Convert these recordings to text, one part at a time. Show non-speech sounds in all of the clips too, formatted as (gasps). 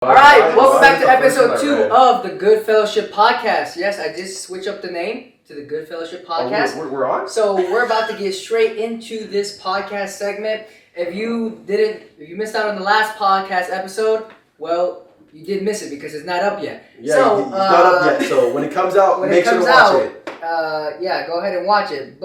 All right, welcome back to episode 2 of the Good Fellowship Podcast. Yes, I just switched up the name to the Good Fellowship Podcast. Oh, we're on? So we're about to get straight into this podcast segment. If you missed out on the last podcast episode, well, you did miss it because it's not up yet. Yeah, so, it's not up yet. So when it comes out, make sure to watch it. Yeah, go ahead and watch it.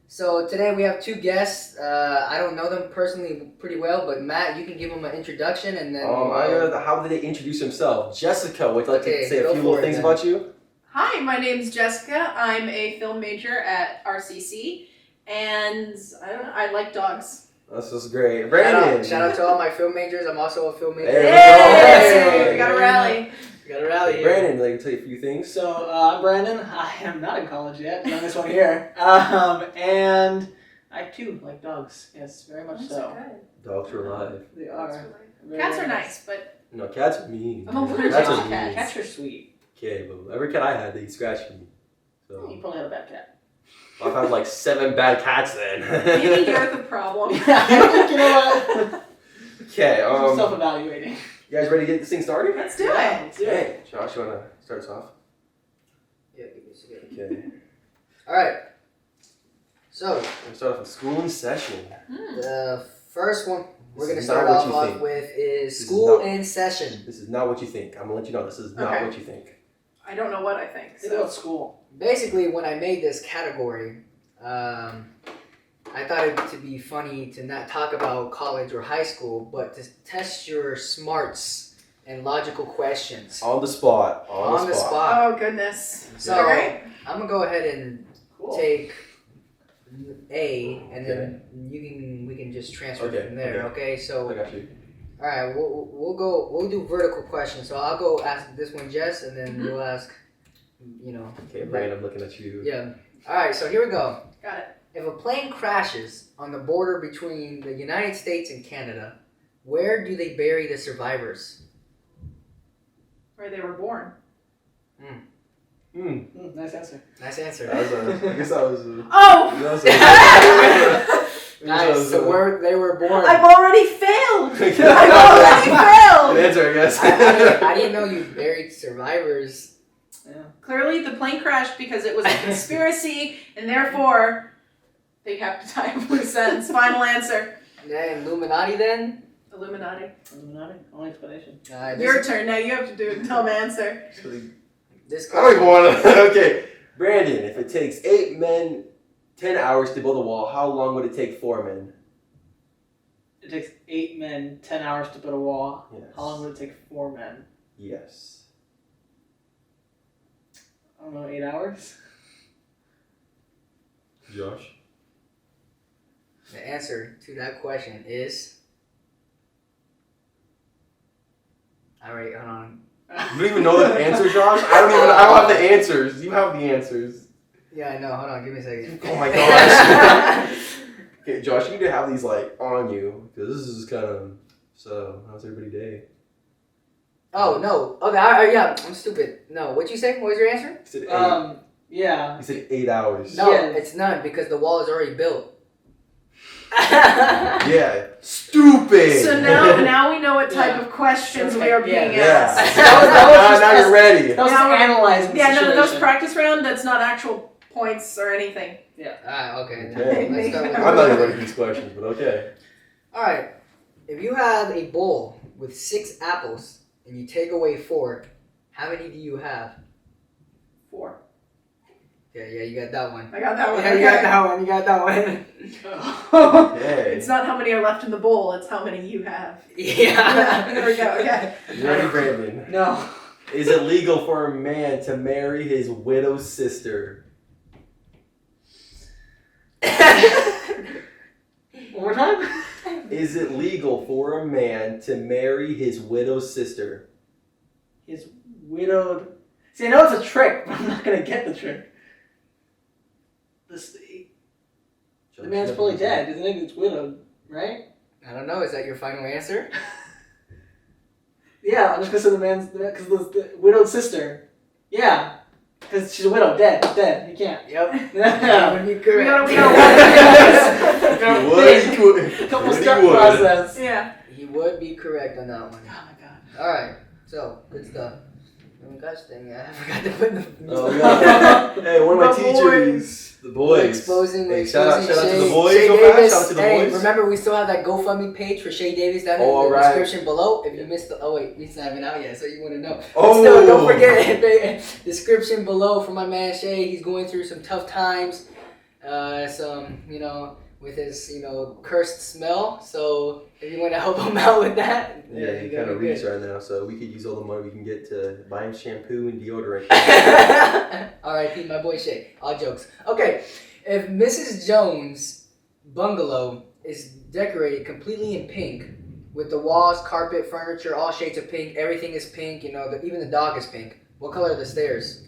So today we have two guests. I don't know them personally pretty well, but Matt, you can give them an introduction and then. How did they introduce themselves? Jessica, would you like to say a few little things about you? Hi, my name's Jessica. I'm a film major at RCC, and I like dogs. This is great. Brandon. Shout out to all my film majors. I'm also a film major. Hey, we got a rally. We got a rally here. Brandon, I'd like to tell you a few things. So, I'm Brandon. I am not in college yet. Youngest one here. And I too like dogs. Yes, very much so. Dogs are alive. They are. Cats are nice, but No, cats are mean. I'm allergic Cats to are mean. cats. Cats are sweet. Okay, but every cat I had, they scratched me. You So probably had a bad cat. I've had like 7 bad cats then. maybe you're the problem. You know what? Okay, Self-evaluating. you guys ready to get this thing started? Let's do it. Let's do it. Hey, Josh, you want to start us off? Yeah, give me a second. Okay. All right. So We'll start off with school in session. the first one we're gonna This is start not what you off think. with is This is school not- in session. This is not what you think. I'm going to let you know this is not Okay. what you think. I don't know what I think. Think about So school. Basically, when I made this category, I thought it to be funny to not talk about college or high school, but to test your smarts and logical questions On the spot. on the spot. oh goodness. So Okay. I'm gonna go ahead and Cool. take A, and then we can just transfer Okay, from there. Okay. So I got you. all right, we'll do vertical questions. So I'll go ask this one, Jess, and then Mhm. you'll ask, Okay, Brandon, I'm looking at you. Yeah. All right. So here we go. Got it. If a plane crashes on the border between the United States and Canada, where do they bury the survivors? Where they were born. Nice answer. Nice answer. I guess that was. Oh! Nice. So where they were born. I've already failed. Good I've already failed. answer, I guess. I didn't know you buried survivors. Yeah. Clearly, the plane crashed because it was a conspiracy, and therefore they have to tie up loose ends. Final answer. Yeah, Illuminati then? Illuminati. Illuminati. Only explanation. Your turn. Now you have to do a dumb answer. This I don't even want to. Okay. Brandon, if it takes 8 men 10 hours to build a wall, how long would it take 4 men? It takes 8 men 10 hours to build a wall. Yes. How long would it take 4 men? Yes. I don't know, 8 hours? Josh? The answer to that question is. Alright, hold on. You don't even know the answer, Josh? I don't have the answers. You have the answers. Yeah, I know. Hold on, give me a second. Oh my gosh. Okay, Josh, you need to have these like on you because this is kind of. So, how's everybody day? Oh, no. Okay, yeah, I'm stupid. No, what'd you say? What was your answer? He said 8. Yeah. He said 8 hours. No, Yeah. it's none because the wall is already built. Yeah. Stupid. So now we know what type of questions we are being Yeah. asked. That was now you're ready. That was Now to we're- analyze the Yeah, no, situation. that was practice round. That's not actual points or anything. Alright, okay. Okay. Let's start with I'm not even ready for these questions, but okay. Alright, if you have a bowl with 6 apples and you take away 4, how many do you have? 4. Yeah, you got that one. I got that one. Yeah, you got that one. Okay. It's not how many are left in the bowl, it's how many you have. Yeah. There we go, okay. You ready, Brandon? No. Is it legal for a man to marry his widow's sister? One more time? Is it legal for a man to marry his widow's sister? His widowed. See, I know it's a trick, but I'm not gonna get the trick. The man's probably dead, isn't it? It's widowed, right? I don't know, is that your final answer? Yeah, I'm just gonna say the man's because the widowed sister. Yeah, because she's a widow, dead. You can't. Yep. Yeah. Would be We correct. got Would he Couple would. step Would he would. process. Yeah. He would be correct on that one. Oh my god. Alright, so, good stuff. Oh my gosh, dang it, I forgot to put the... Oh, yeah. Hey, one of my The teachers. The boys. We're exposing Hey, shout out to the Shay- boys Shay real fast. Davis. Shout out to the Hey, boys. remember we still have that GoFundMe page for Shay Davis down in Oh, the alright. description below. If you missed the... Oh wait, it's not even out yet, so you want to know. But Oh. still, don't forget, the description below for my man Shay. He's going through some tough times. With his, cursed smell. So if you want to help him out with that, Yeah, he you kind of be reads good. right now, so we could use all the money we can get to buy him shampoo and deodorant. R.I.P. my boy Shay. All jokes. Okay, if Mrs. Jones' bungalow is decorated completely in pink, with the walls, carpet, furniture, all shades of pink, everything is pink, even the dog is pink. What color are the stairs?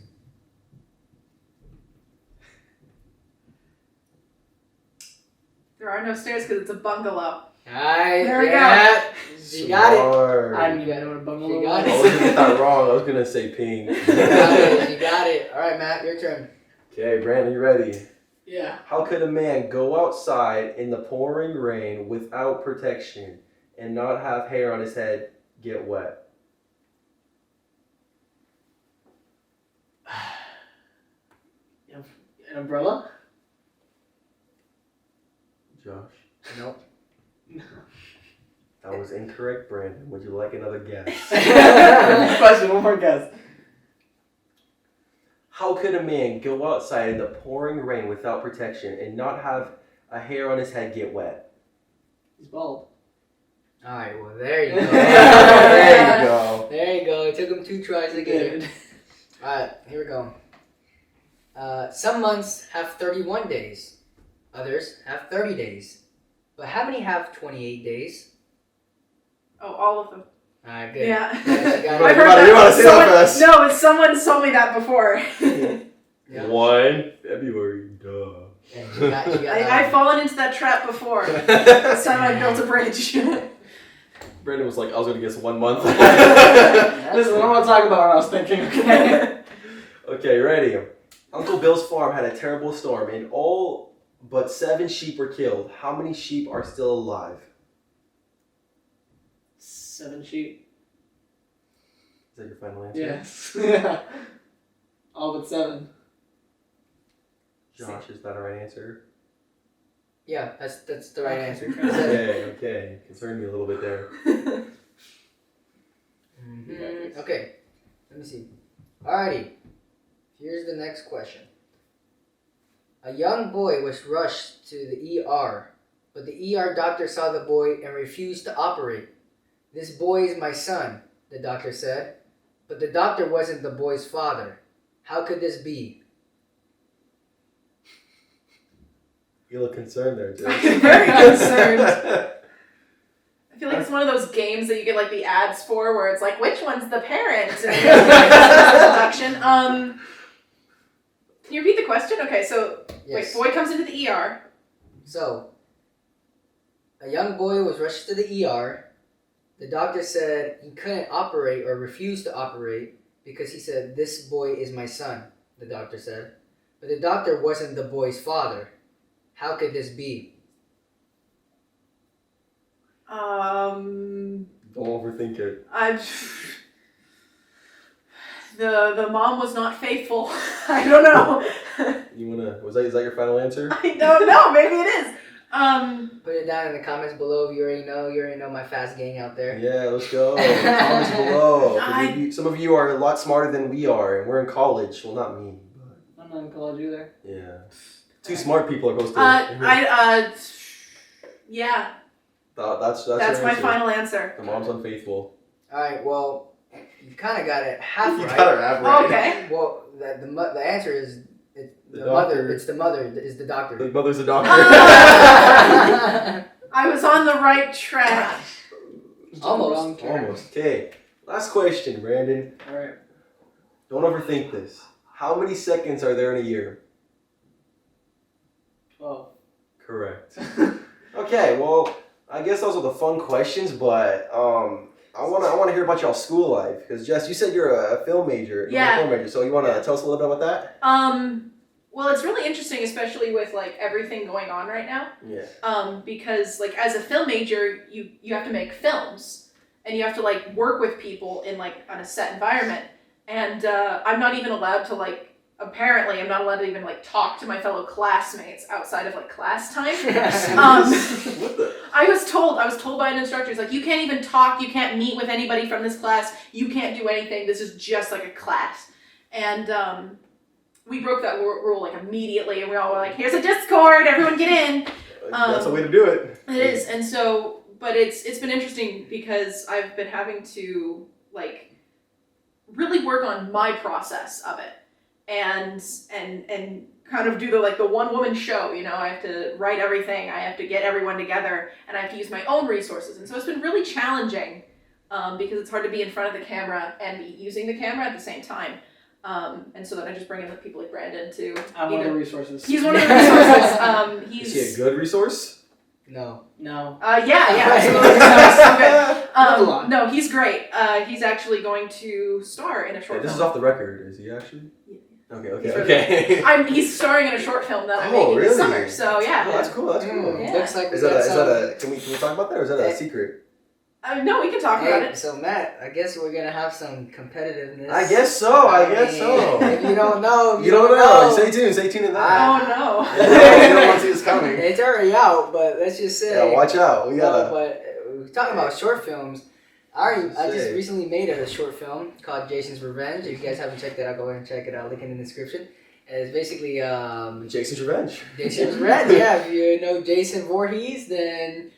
There are no stairs because it's a bungalow. Alright, There we yeah, you got it. Smart. I didn't even know what a bungalow You got I was. was gonna get that wrong. I was gonna say pink. You got it. Alright, Matt, your turn. Okay, Brandon, you ready? Yeah. How could a man go outside in the pouring rain without protection and not have hair on his head get wet? An umbrella? Josh, Nope. that was incorrect, Brandon. Would you like another guess? Question, one more guess. How could a man go outside in the pouring rain without protection and not have a hair on his head get wet? He's bald. Alright, well, there you go. There you go. There you go. It took him 2 tries to get it. Good. Alright, here we go. Some months have 31 days. Others have 30 days. But how many have 28 days? Oh, all of them. Alright, good. Yeah. Yes, you got Right, I've it. heard you that. wanna say that fast? No, it's someone told me that before. Yeah. 1 February, duh. Yeah, you got that I've one. fallen into that trap before. This time I built a bridge. Brandon was like, I was gonna guess 1 month. Listen, I don't want to talk about what I was thinking, okay? Okay, ready? Uncle Bill's farm had a terrible storm and all but 7 sheep were killed. How many sheep are still alive? 7 sheep. Is that your final answer? Yes. Yeah. All but 7. Josh, is that a right answer? Yeah, that's the right answer. Okay. Concerned me a little bit there. Mhm. Okay, let me see. Alrighty, here's the next question. A young boy was rushed to the ER, but the ER doctor saw the boy and refused to operate. This boy is my son, the doctor said, but the doctor wasn't the boy's father. How could this be? You look concerned there, Josh. I'm very concerned. I feel like it's one of those games that you get like the ads for where it's like, which one's the parent? Introduction. Can you repeat the question? Okay, so Yes. wait, boy comes into the ER. So, a young boy was rushed to the ER. The doctor said he couldn't operate or refused to operate because he said, this boy is my son, the doctor said. But the doctor wasn't the boy's father. How could this be? Don't overthink it. The mom was not faithful. I don't know. Is that your final answer? I don't know. Maybe it is. Put it down in the comments below if you already know. You already know my fast gang out there. Yeah, let's go. Comments below. 'Cause I- some of you are a lot smarter than we are, and we're in college. Well, not me, but I'm not in college either. yeah. 2 smart people are supposed to. Yeah. That's That's your my answer. final answer. The mom's unfaithful. Alright, well, you kind of got it half You right. got it half right. Okay. Well, the answer is The the doctor. mother. It's the mother is the doctor. The mother's a doctor. I was on the right track. Almost. Almost. Okay. Last question, Brandon. Alright. Don't overthink this. How many seconds are there in a year? 12. Correct. Okay, well, I guess those are the fun questions, but I wanna hear about y'all's school life because Jess, you said you're a film major. Yeah. Film major. So you wanna tell us a little bit about that? Well, it's really interesting, especially with like everything going on right now. Yeah. Because like as a film major, you have to make films, and you have to like work with people in like on a set environment. And I'm not even allowed to like. Apparently, I'm not allowed to even like talk to my fellow classmates outside of like class time. What the? I was told by an instructor, he's like, you can't even talk, you can't meet with anybody from this class, you can't do anything. This is just like a class. And we broke that rule like immediately, and we all were like, here's a Discord, everyone get in. That's a way to do it. It is, and so, but it's been interesting because I've been having to like really work on my process of it. And kind of do the one woman show, you know, I have to write everything, I have to get everyone together, and I have to use my own resources. And so it's been really challenging because it's hard to be in front of the camera and be using the camera at the same time. And so then I just bring in people like Brandon to I'm one of the resources. He's one of the resources. Is he a good resource? No. No. Yeah, absolutely. So good. Not a lot. No, he's great. He's actually going to star in a short This is film. off the record. Is he actually? Yeah. Okay. He's Okay. He's starring in a short film that I'm Oh, making this really? summer. So yeah. Oh, that's cool. That's cool. Yeah. Looks like we Is that got some. a? Can we talk about that, or is that a secret? No, we can talk about Hey, it. so Matt, I guess we're gonna have some competitiveness. I guess so. I guess so. If you don't know, You don't know. Stay tuned. Stay tuned to that. Oh no. You don't want to see this coming. It's already out, but let's just say. Yeah, watch out. We gotta. But we're talking about short films. I just Say. recently made a short film called Jason's Revenge. If you guys haven't checked it out, go ahead and check it out. Link in the description. And it's basically Jason's Revenge. Jason's Revenge. Yeah, if you know Jason Voorhees, then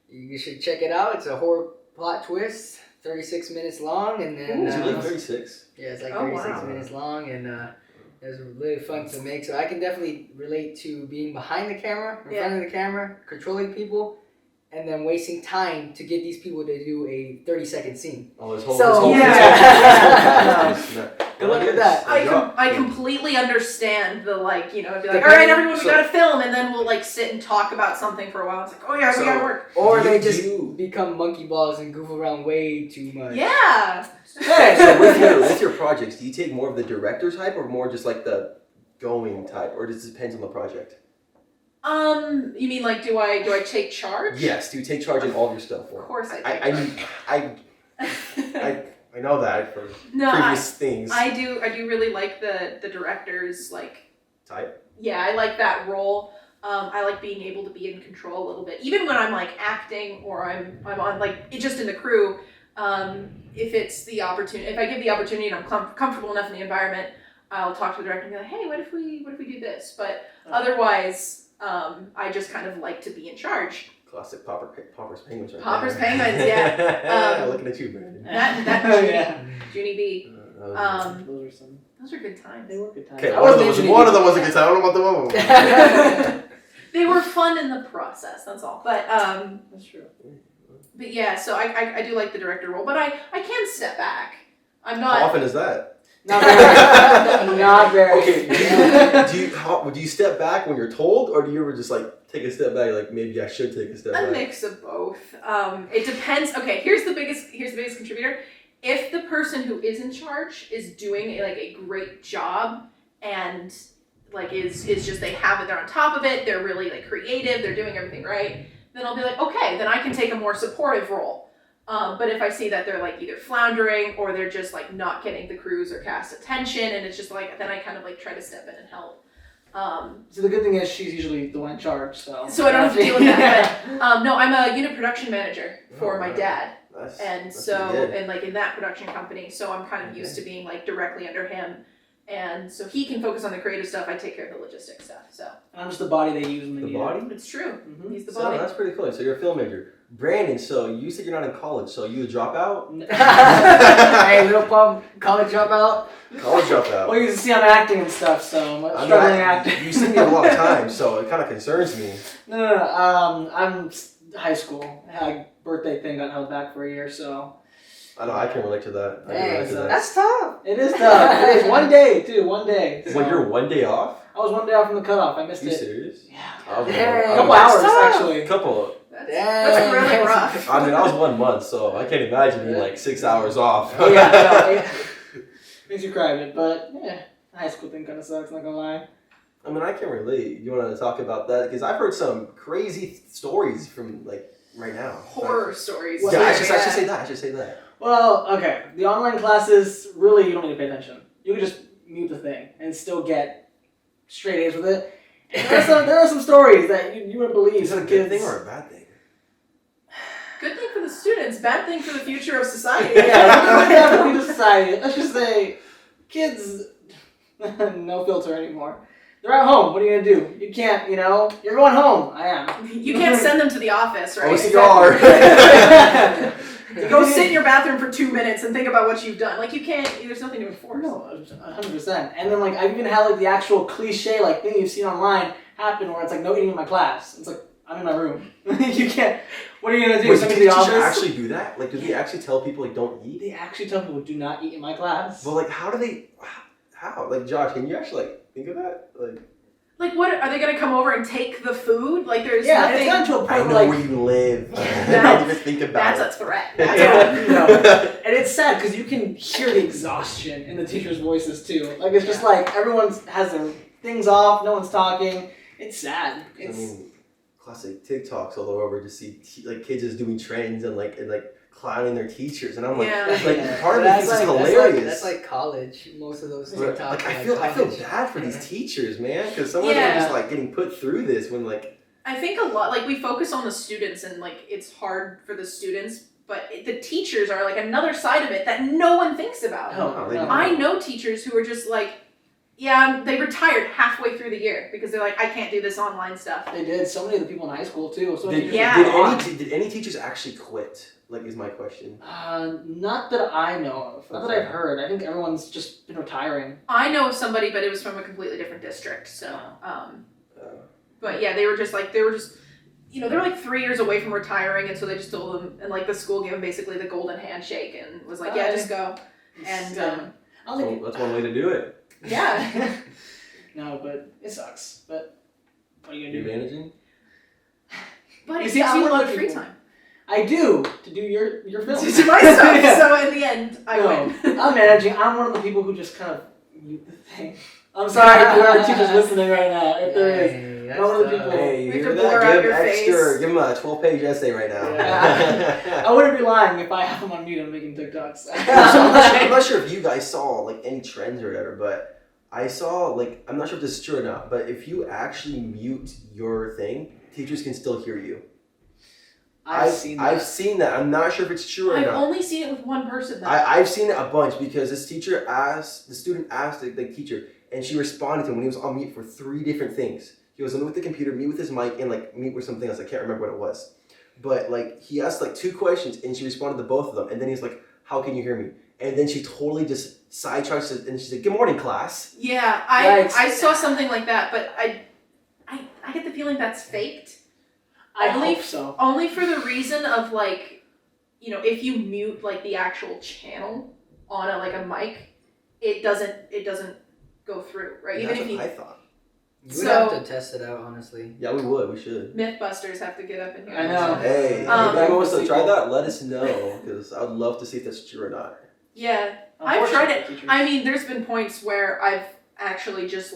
you should check it out. It's a horror plot twist, 36 minutes long, and then Is it really 36? yeah, it's like Oh, 36 wow. minutes long, and it was really fun to make. So I can definitely relate to being behind the camera, in front of the camera, controlling people, and then wasting time to get these people to do a 30-second scene. Oh, this whole. So, this whole yeah. Good luck with that. I completely understand the like, you know, be like, The all right, pain- everyone, we so- gotta film, and then we'll like sit and talk about something for a while. It's like, oh yeah, we So- gotta work. Or Do they you- just do you- become monkey balls and goof around way too much. Yeah. So with your projects, do you take more of the director type or more just like the going type, or does it depend on the project? You mean like, do I take charge? Yes. Do you take charge in all of your stuff? Of course I I take charge. I know that from No, previous things. I do really like the director's like. Type. Yeah, I like that role. I like being able to be in control a little bit, even when I'm like acting or I'm on like just in the crew. If it's the opportunity, if I give the opportunity and I'm comfortable enough in the environment, I'll talk to the director and be like, hey, what if we do this? But otherwise, I just kind of like to be in charge. Classic Popper's Penguins right Popper's there. Penguins, yeah. Looking at you, Brandon. That Oh, yeah. Junie B. Those were Those are good times. They were good times. Okay, I one of was them mentioning- was a good time. I don't know about the other one. They were fun in the process. That's all. But That's true. but yeah. So I do like the director role, but I can step back. I'm How not. often is that? Not very. Not very. Okay. Do you step back when you're told, or do you ever just like take a step back? Like maybe I should take a step A back. mix of both. It depends. Okay, here's the biggest contributor. If the person who is in charge is doing a great job and like is just they have it, they're on top of it, they're really like creative, they're doing everything right, then I'll be like, okay, then I can take a more supportive role. But if I see that they're like either floundering or they're just like not getting the crew's or cast attention, and it's just like then I kind of like try to step in and help. So the good thing is she's usually the one in charge, so. So I don't have to deal with that. But no, I'm a unit production manager for my dad. And That's so, pretty good. and like in that production company, so I'm kind of used to being like directly under him. And so he can focus on the creative stuff, I take care of the logistics stuff, so. I'm just the body they use when they The need body? It's true, it. he's the So body. that's pretty cool. So you're a filmmaker. Brandon, so you said you're not in college, so you a dropout? Hey, little pump, college dropout. College dropout. Well, you can see I'm acting and stuff, so I'm I struggling mean, acting. you seem to have a lot of time, so it kind of concerns me. No. I'm high school. I had a birthday thing, got held back for a year, so. I know, I can relate to that. I can relate Dang, to that. that's tough. It is tough. It is 1 day, too. 1 day. So. When you're 1 day off? I was 1 day off from the cutoff. I missed Are you it. serious? Yeah. I was Dang. A couple That's hours, tough. actually. A couple. That's really rough. I mean, I was 1 month, so I can't imagine being like 6 hours off. Oh, yeah. No, it makes you cry a bit, but yeah. The high school thing kind of sucks, not gonna lie. I mean, I can relate. You want to talk about that? Because I've heard some crazy stories from like right now. Horror stories. Yeah, too, I should say that. I should say that. Well, okay. The online classes, really, you don't need to pay attention. You can just mute the thing and still get straight A's with it. And there are some stories that you wouldn't believe. Is that a some good kids- thing or a bad thing? Good thing for the students, bad thing for the future of society. Yeah, definitely to society. Let's just say, kids, no filter anymore. They're at home. What are you gonna do? You can't, you're going home. I am. You can't send them to the office, right? OCR. Go sit in your bathroom for 2 minutes and think about what you've done. Like, you can't, there's nothing to enforce. No, 100%. And then, I've even had, the actual cliche, thing you've seen online happen where it's no eating in my class. It's I'm in my room. You can't. What are you gonna do? Wait, Send do me to the teachers office? actually do that? Do they actually tell people don't eat? They actually tell people do not eat in my class. Well, how do they? How? Josh, can you actually think of that? Like, what, are they gonna come over and take the food? Like, there's yeah, nothing. it's gotten to a I point know where where you live. I didn't even think about That's it. a threat. Yeah, That's and it's sad because you can hear the exhaustion in the teachers' voices too. It's just everyone has their things off, no one's talking. It's sad. It's Classic TikToks all over. Just see kids just doing trends and clowning their teachers, and I'm like, Yeah. part of me That's thinks it's like- hilarious. That's like college. Most of those Right. TikToks. I are feel college. bad for these teachers, man, because some of them are just getting put through this when I think a lot, we focus on the students and it's hard for the students, but the teachers are another side of it that no one thinks about. No, they don't. I know teachers who are just they retired halfway through the year because they're I can't do this online stuff. They did. So many of the people in high school too. So many did, teachers Yeah. did any teachers actually quit? Is my question. Not that I know of. Not that I've heard. I think everyone's just been retiring. I know of somebody, but it was from a completely different district. So, but yeah, they were just they were 3 years away from retiring, and so they just told them, and the school gave them basically the golden handshake and was yeah, just go. And I don't think That's one way to do it. yeah, no, but it sucks. But what are you You gonna do? managing? but it You see, gives I'm you a one lot of of the free people- time I do to do your film. to myself. So in the end, I No, win. I'm managing. I'm one of the people who just kind of mute the thing. I'm sorry if there are teachers listening right now. If there is. Hey, I'm one of the that's people- tough. Hey, you We have hear to blur that? out Give your extra. face. Give him a 12-page essay right now. I wouldn't be lying if I have them on mute and making TikToks. So I'm not sure if you guys saw any trends or whatever, but I saw I'm not sure if this is true or not, but if you actually mute your thing, teachers can still hear you. I've seen that. I've seen that. I'm not sure if it's true or I've not. only seen it with one person though. I've seen it a bunch because the student asked the teacher, and she responded to him when he was on mute for 3 different things. He was on mute with the computer, mute with his mic, and mute with something else. I can't remember what it was. But he asked 2 questions, and she responded to both of them. And then he's like, "How can you hear me?" And then she totally just sidetracks it, and she's like, "Good morning, class." Yeah, Yikes. I saw something like that, but I get the feeling that's faked. I only- hope so. Only for the reason of if you mute the actual channel on a mic, it doesn't go through, right? That's Even if what you I thought. You would have to test it out, honestly. Yeah, we would. We should. Mythbusters have to get up in here. I know. Hey, if Um, anyone wants to try that, let us know because I would love to see if that's true or not. Yeah, I've tried it. Teachers. I mean, there's been points where I've actually just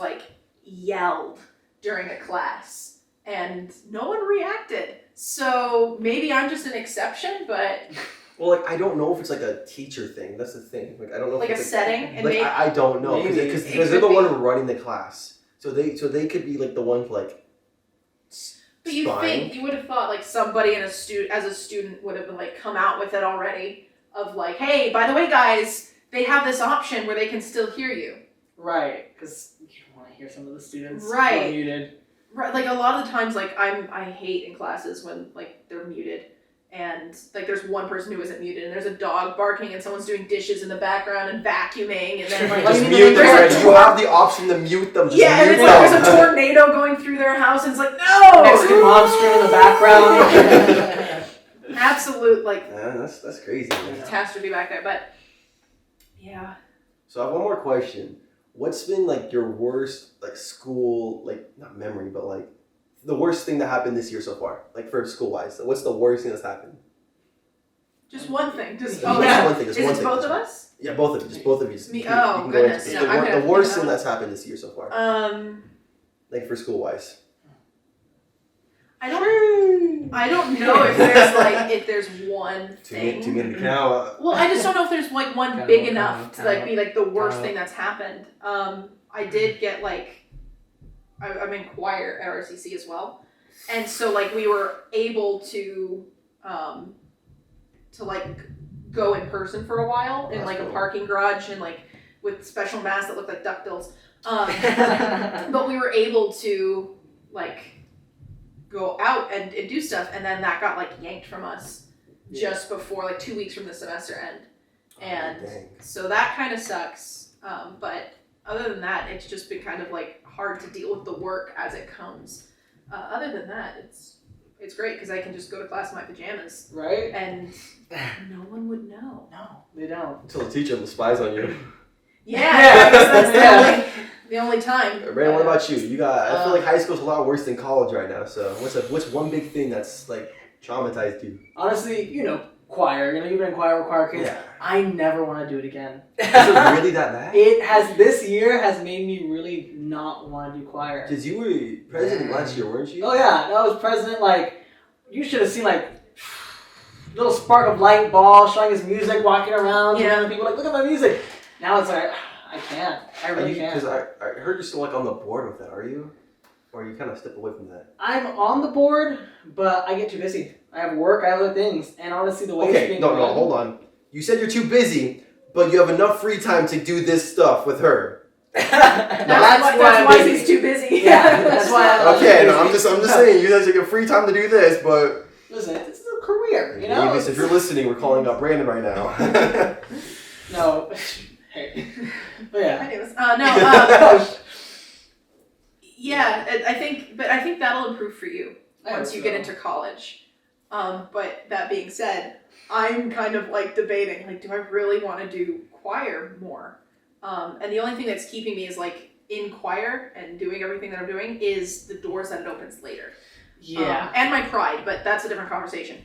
yelled during a class and no one reacted. So maybe I'm just an exception, but Well, I don't know if it's a teacher thing. That's the thing. I don't know. like if a it's setting, and maybe I don't know Maybe. because It they're could the be. one running the class, so they could be the one But you spying. think you would have thought somebody as a student would have been come out with it already of hey, by the way, guys, they have this option where they can still hear you. Right, because you don't want to hear some of the students who Right. are muted. Right, a lot of the times I hate in classes when they're muted and there's one person who isn't muted and there's a dog barking and someone's doing dishes in the background and vacuuming and then Just you mute mean them. there's a Already. You tor- have the option to mute them. Just yeah, and mute it's them. there's a tornado going through their house and it's no! Mexican mom screaming in the background. Absolute Yeah, that's crazy. Man. catastrophe back there, but yeah. So I have one more question. What's been your worst school not memory but the worst thing that happened this year so far for school wise? What's the worst thing that's happened? Just one thing. Just Just yeah. one thing. Just Is one it thing. both just of one. us? Yeah, both of you. Just both of you. Me- You oh, can go goodness, into no, I'm gonna the think worst about thing it. that's happened this year so far. Um For school wise. I don't know if there's one thing. Too many to count. Well, I just don't know if there's like one Count big up, enough count to up, like be like the worst count thing that's happened. I did get like I'm in choir at RCC as well, and so like we were able to like go in person for a while in That's like a cool. parking garage and like with special masks that looked like duckbills. But we were able to like go out and do stuff, and then that got like yanked from us just before like 2 weeks from the semester end, and dang. so that kind of sucks. But other than that, it's just been kind of like hard to deal with the work as it comes. Other than that, it's great because I can just go to class in my pajamas Right? and no one would know. No, they don't. Until the teacher spies on you. Yeah, I guess that's the only time. Brandon, what about you? I feel Uh, like high school's a lot worse than college right now. So what's one big thing that's like traumatized you? Honestly, choir. You've been in choir kids. Yeah. I never want to do it again. Is it really that bad? This year has made me really not want to do choir. Because you were president last year, weren't you? Oh yeah, I was president. Like, you should have seen like little spark of light ball showing his music, walking around, Yeah. and people like, look at my music. Now it's like, I can't. I really Because can't. I heard you're still like on the board with that. Are you? Or you kind of step away from that? I'm on the board, but I get too busy. I have work, I have other things, and honestly, the way it's Okay, being no, run- hold on. You said you're too busy, but you have enough free time to do this stuff with her. That's why he's too busy. Yeah, that's why I- Okay, no, I'm just saying you guys have free time to do this, but Listen, this is a career, you know. Davis, if you're listening, we're calling up Brandon right now. No, hey, but yeah. Anyways, no. Yeah, I think that'll improve for you once you get into college. But that being said, I'm kind of like debating, like, do I really want to do choir more? And the only thing that's keeping me is like in choir and doing everything that I'm doing is the doors that it opens later. Yeah. And my pride, but that's a different conversation.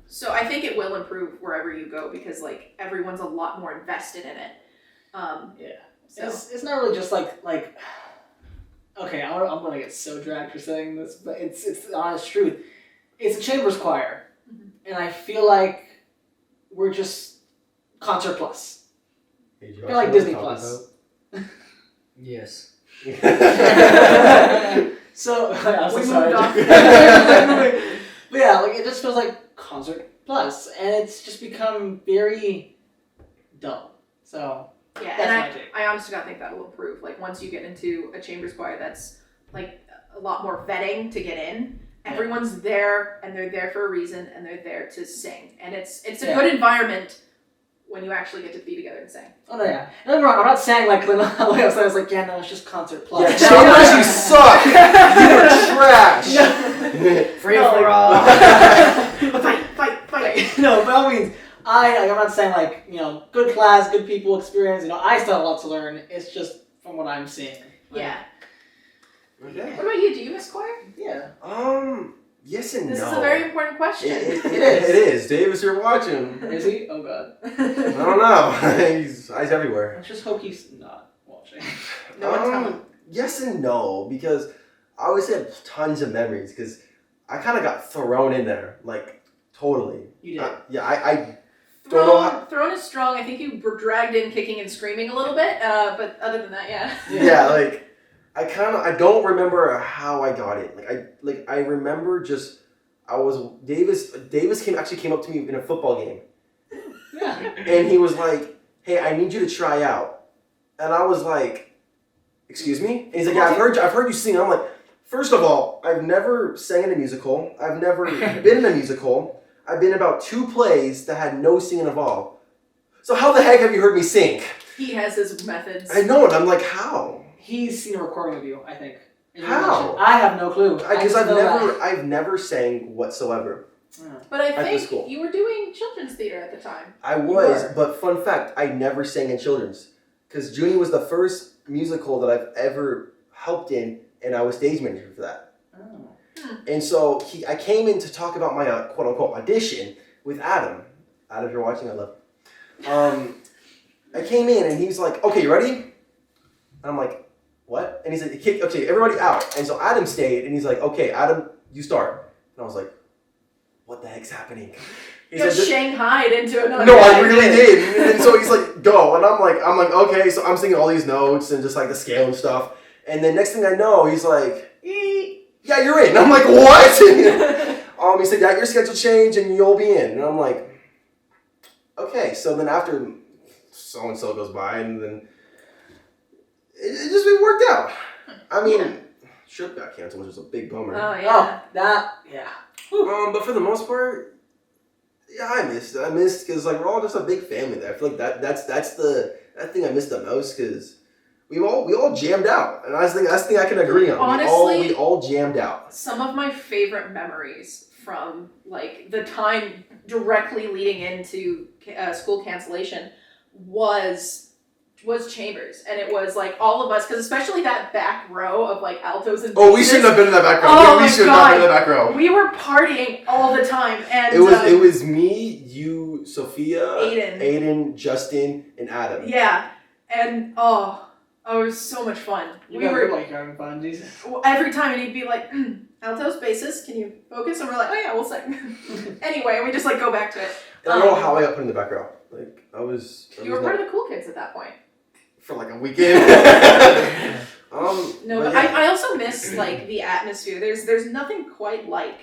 So I think it will improve wherever you go because like everyone's a lot more invested in it. So It's not really just like okay, I'm gonna get so dragged for saying this, but it's the honest truth. It's a chambers choir, and I feel like we're just concert plus. Hey, They're like Disney Plus. Yes. So I'm so We sorry. moved on. But yeah, like it just feels like concert plus, and it's just become very dull. So yeah, that's and my take. I honestly don't think that'll improve. Like once you get into a chambers choir that's like a lot more vetting to get in. Everyone's there and they're there for a reason and they're there to sing. And it's a Yeah. good environment when you actually get to be together and sing. Oh no, yeah. Don't get me wrong, I'm not saying like the way I was like, yeah, no, it's just concert plus. Yeah, chambers, you suck. You're trash. Free No, for like- all. Fight. No, by all means, I'm not saying like, good class, good people experience, I still have a lot to learn. It's just from what I'm seeing. Like, Yeah. Okay. What about you? Do you miss choir? Yeah. Yes and This no. is a very important question. It is. is. Davis, you're watching. Is he? Oh god. I don't know. He's eyes everywhere. Let's just hope he's not watching. No one tell him. Yes and no, because I always had tons of memories because I kind of got thrown in there, like totally. You did. Yeah, I don't know how- Thrown is strong. I think you were dragged in kicking and screaming a little bit, but other than that, yeah. yeah, like I don't remember how I got it. I remember just Davis came up to me in a football game. Yeah. And he was like, "Hey, I need you to try out." And I was like, "Excuse me?" And he's like, "Yeah, I've heard you sing." I'm like, "First of all, I've never sang in a musical. I've never been in a musical. I've been in about 2 plays that had no singing involved. So how the heck have you heard me sing?" He has his methods. I know it. I'm like, "How?" He's seen a recording of you, I think. In your How? mention. I have no clue. Because just know that. I've never sang whatsoever. Yeah. But I At the think school. you were doing children's theater at the time. I was, were. but fun fact, I never sang in children's. Because Junie was the first musical that I've ever helped in, and I was stage manager for that. Oh. And so I came in to talk about my quote unquote audition with Adam. Adam, if you're watching, I love you. I came in and he's like, "Okay, you ready?" And I'm like, what? And he said, okay, everybody out. And so Adam stayed, and he's like, okay, Adam, you start. And I was like, what the heck's happening? He You got said, shanghaied into another. no, I guy. really did. And so he's like, go. And I'm like, okay. So I'm singing all these notes and just like the scale and stuff. And then next thing I know, he's like, yeah, you're in. And I'm like, what? He said, yeah, your schedule changed and you'll be in. And I'm like, okay. So then after so-and-so goes by, and then it worked out. I mean, Trip got canceled, which was a big bummer. Oh yeah. But for the most part, yeah, I missed because like we're all just a big family there. I feel like that's that thing I missed the most because we all jammed out, and that's the thing I can agree on. Honestly, we all jammed out. Some of my favorite memories from like the time directly leading into school cancellation was Chambers, and it was like all of us, because especially that back row of like altos and Oh, we shouldn't have been in that back row. Oh we my should God. not been in the back row. we were partying all the time, and It was me, you, Sophia, Aiden, Justin, and Adam. yeah, and it was so much fun. You We guys were look like you're having fun, Jesus. every time, and he'd be like, altos, basses, can you focus? And we're like, oh yeah, we'll sing. Anyway, we just like go back to it. I don't know how I got put in the back row. Like I was. You were part of the cool kids at that point. For like a weekend. No, but I also miss like the atmosphere. There's nothing quite like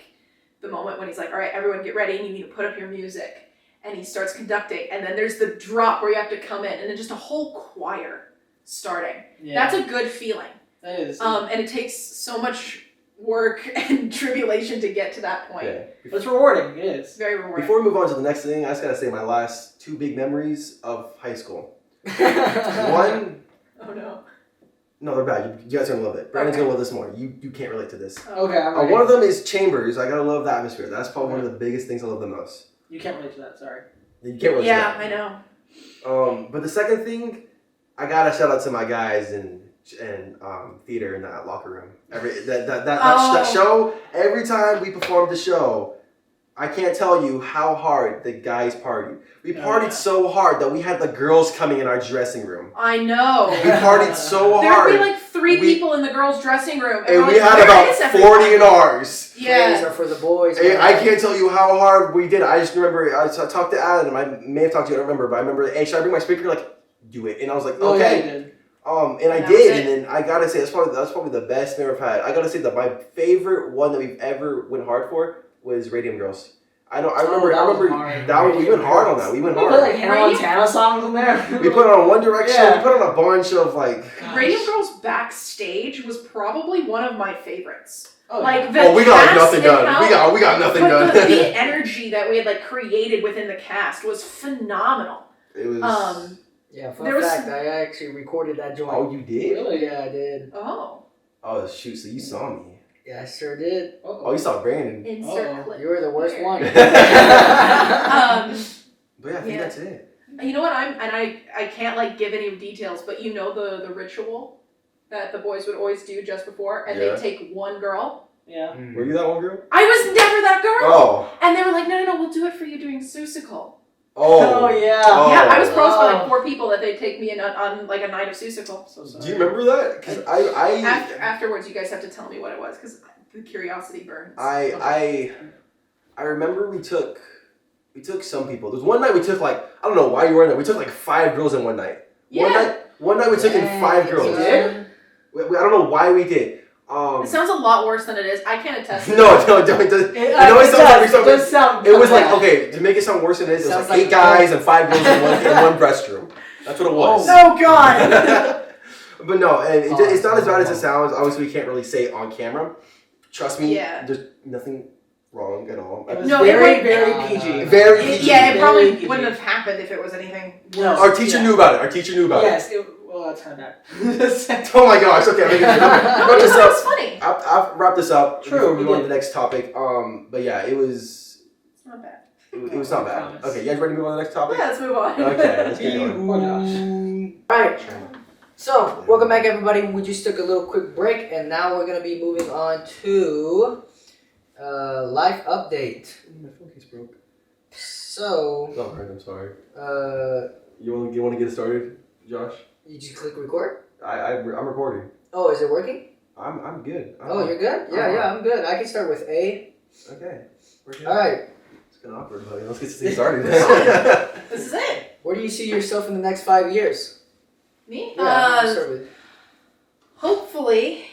the moment when he's like, all right, everyone get ready, and you need to put up your music, and he starts conducting, and then there's the drop where you have to come in, and then just a whole choir starting. Yeah, That's a good feeling. that is. And it takes so much work and tribulation to get to that point. Yeah. But it's rewarding. It is. It's very rewarding. Before we move on to the next thing, I just gotta say my last two big memories of high school. One, Oh no. no, they're bad. You guys are gonna love it. Brandon's Okay. gonna love this more. You can't relate to this. Okay, I'm ready. One of them is Chambers. I gotta love the atmosphere. That's probably one of the biggest things I love the most. You can't relate to that. Sorry. You can't relate Yeah, to I know. that. But the second thing, I gotta shout out to my guys in theater in that locker room. That show. Every time we performed the show, I can't tell you how hard the guys partied. We partied so hard that we had the girls coming in our dressing room. I know. We partied so There'd hard. be like three We- people in the girls' dressing room, And we're we like, had "Where about is everyone?" 40 in ours. Plays Yeah. are for the boys. And man. I can't tell you how hard we did it. I just remember, I talked to Adam. I may have talked to you, I don't remember. But I remember, hey, should I bring my speaker? Like, do it. And I was like, Oh, yeah, you okay. did. And I That was did. it. And then I gotta say, that's probably the best memory I've had. I gotta say that my favorite one that we've ever went hard for was Radium Girls. I remember that was hard. we went hard on that. We went We put hard. like Hannah Montana songs in there. We put on One Direction. Yeah. We put on a bunch of like. Radio Girls backstage was probably one of my favorites. Oh, Like the Oh, we got cast nothing and done. how- We got nothing but done. the energy that we had like created within the cast was phenomenal. It was. Yeah, There fun was fact, I actually recorded that joint. Oh, you did? really? Yeah, I did. Oh, Oh shoot! So you saw me. Yeah, I sure did. Oh, you saw Brandon. insert Uh-oh. clip. You were the worst Weird. one. But yeah, I think Yeah. that's it. You know what? I can't like give any details, but you know the ritual that the boys would always do just before, and Yeah. they'd take one girl. Yeah. Were you that one girl? I was never that girl. Oh. And they were like, no, we'll do it for you doing Susicle. Oh. Oh, yeah. Oh. Yeah, I was promised by like Oh. 4 people that they'd take me in on like a night of Susicle. So sorry. Do you remember that? Because I Afterwards, you guys have to tell me what it was because the curiosity burns. I remember we took some people. There was one night we took like I don't know why you were in there. We took like 5 girls in one night. Yeah. One night we took in 5 girls. You You did? did? I don't know why we did. It sounds a lot worse than it is. I can't attest. No, don't. It always sounds like we does sound. It was like yeah. okay to make it sound worse than it is. It was Sounds like like 8 guys and 5 girls in one restroom. That's what it was. Oh God. But no, and it's not as bad as it sounds. Obviously, we can't really say it on camera. Trust me, Yeah. there's nothing wrong at all. It was No, it very, might- very No, no, PG. no. Very PG. Yeah, it probably Very wouldn't PG. have happened if it was anything. No. Our teacher Yeah. knew about it. Our teacher knew about Yes. Well, that's kind of bad. Oh my gosh. Okay, I'm making No, wrap it this was up. funny. I'll wrap this up True, before we we go on to did. the next topic. But yeah, it was It's not bad. it was not I bad. promise. Okay, you guys ready to move on to the next topic? Yeah, let's move on. Okay, let's get going. Poor Josh. Alright, so welcome back everybody. We just took a little quick break and now we're going to be moving on to life update. My phone case broke. So, No, I'm sorry. uh, You want to get it started, Josh? you just click record? I'm recording. Oh, is it working? I'm good. Oh, you're good? Yeah, I'm good. I can start with A. Okay. We're good. All right. It's kind of awkward, but let's get this thing started. This is it. Where do you see yourself in the next 5 years? Me? I'll start with. Hopefully,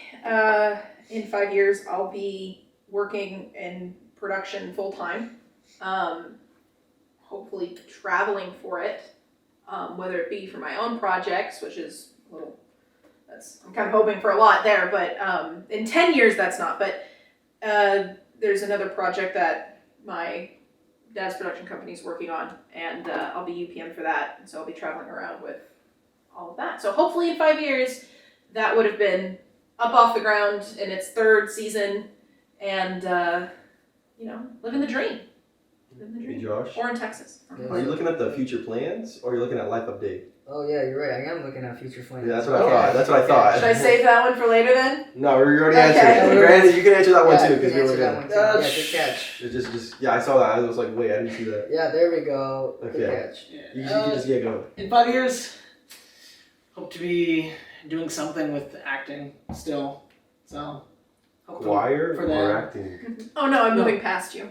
in 5 years, I'll be working in production full time. Hopefully, traveling for it, whether it be for my own projects, which is a little. I'm kind of hoping for a lot there, but in 10 years, that's not. But there's another project that my dad's production company is working on, and I'll be UPM for that, and so I'll be traveling around with all of that. So hopefully, in 5 years, that would have been up off the ground in its third season, and living the dream. Living the Hey dream. Josh, Or in Texas. Yeah. are you looking at the future plans or are you looking at life update? Oh yeah, you're right. I am looking at future plans. Yeah, that's what I thought. That's what I thought. Should I save that one for later then? No, we already Okay. answered. Granted, you can answer that one Yeah, too you because can we answer were that good. one too. Yeah, good catch. It just yeah, I saw that. I was like, wait, I didn't see that. Yeah, there we go. Good Okay. catch. You can just get going. In 5 years, hope to be doing something with acting still. So, hopefully Choir for or them. acting? Oh no, I'm No. moving past you.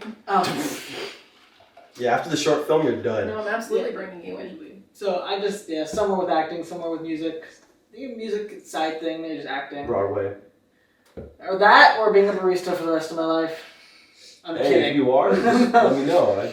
Yeah, after the short film, you're done. No, I'm absolutely bringing you in. So I just somewhere with acting, somewhere with music. The music side thing, maybe just acting. Broadway. Or that, or being a barista for the rest of my life. I'm Hey, kidding. if you are, just let me know.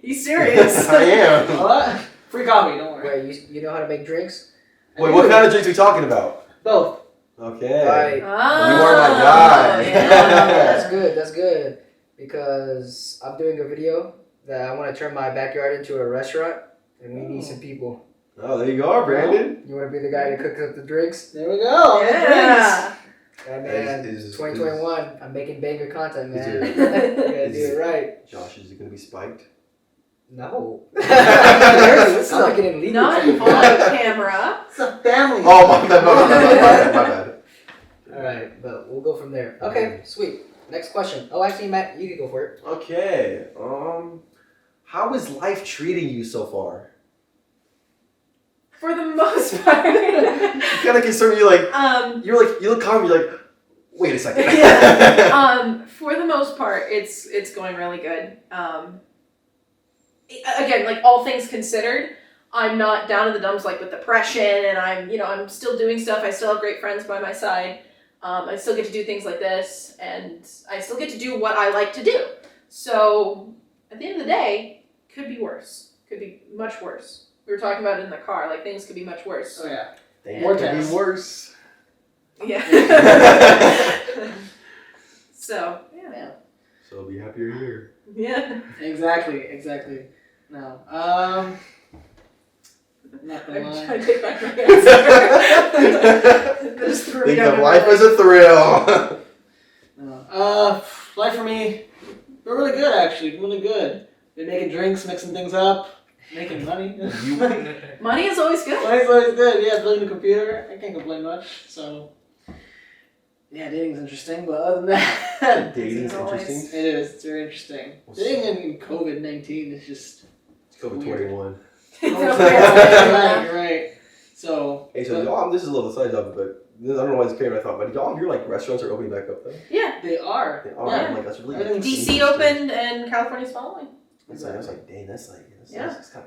He's serious. I am. What? Free coffee, don't worry. Wait, you know how to make drinks? Wait, what kind of drinks are we talking about? Both. Okay. Right. You are my guy. Yeah. That's good. That's good. Because I'm doing a video that I want to turn my backyard into a restaurant, and we need some people. Oh, there you are, Brandon. You want to be the guy that cooks up the drinks? There we go. The drinks. Yeah. Yeah, man. Is- 2021. I'm making banger content, man. Is You gotta do it right. Josh, is it gonna be spiked? No. This is not getting legal. Not from the on camera. It's a family. Oh, my bad. My bad. All right, but we'll go from there. Okay, sweet. Next question. Oh, actually, Matt, you can go for it. Okay. How is life treating you so far? For the most part. You kind of concerned. You look calm. You're like, wait a second. For the most part, it's going really good. Again, like all things considered, I'm not down in the dumps like with depression, and I'm still doing stuff. I still have great friends by my side. I still get to do things like this, and I still get to do what I like to do. So at the end of the day, could be worse. Could be much worse. We were talking about it in the car. Like things could be much worse. Oh yeah. They More could be tests. worse. Yeah. So yeah. So be happy you're here. Yeah. Exactly. No. Not gonna I'm lie. trying to take back my answer. Just threw me Think down of the life road. as a thrill. No. Life for me, been really good actually. Really good. Been making drinks, mixing things up, making money. Money is always good. Money's always good. Yeah, building a computer. I can't complain much. So. Yeah, dating's interesting, but other than that, Dating's As always. interesting. it is. It's very interesting. Dating in COVID-19 is just. It's COVID-21. It's Oh, okay. right, you're right. So. Hey, so y'all, this is a little side topic, but I don't know why this came in my thought, but y'all hear like restaurants are opening back up though? Yeah. They are. They are. Yeah. I'm like, that's really Everything's DC opened and California's following. That's like, I was like, dang, that's kind of, I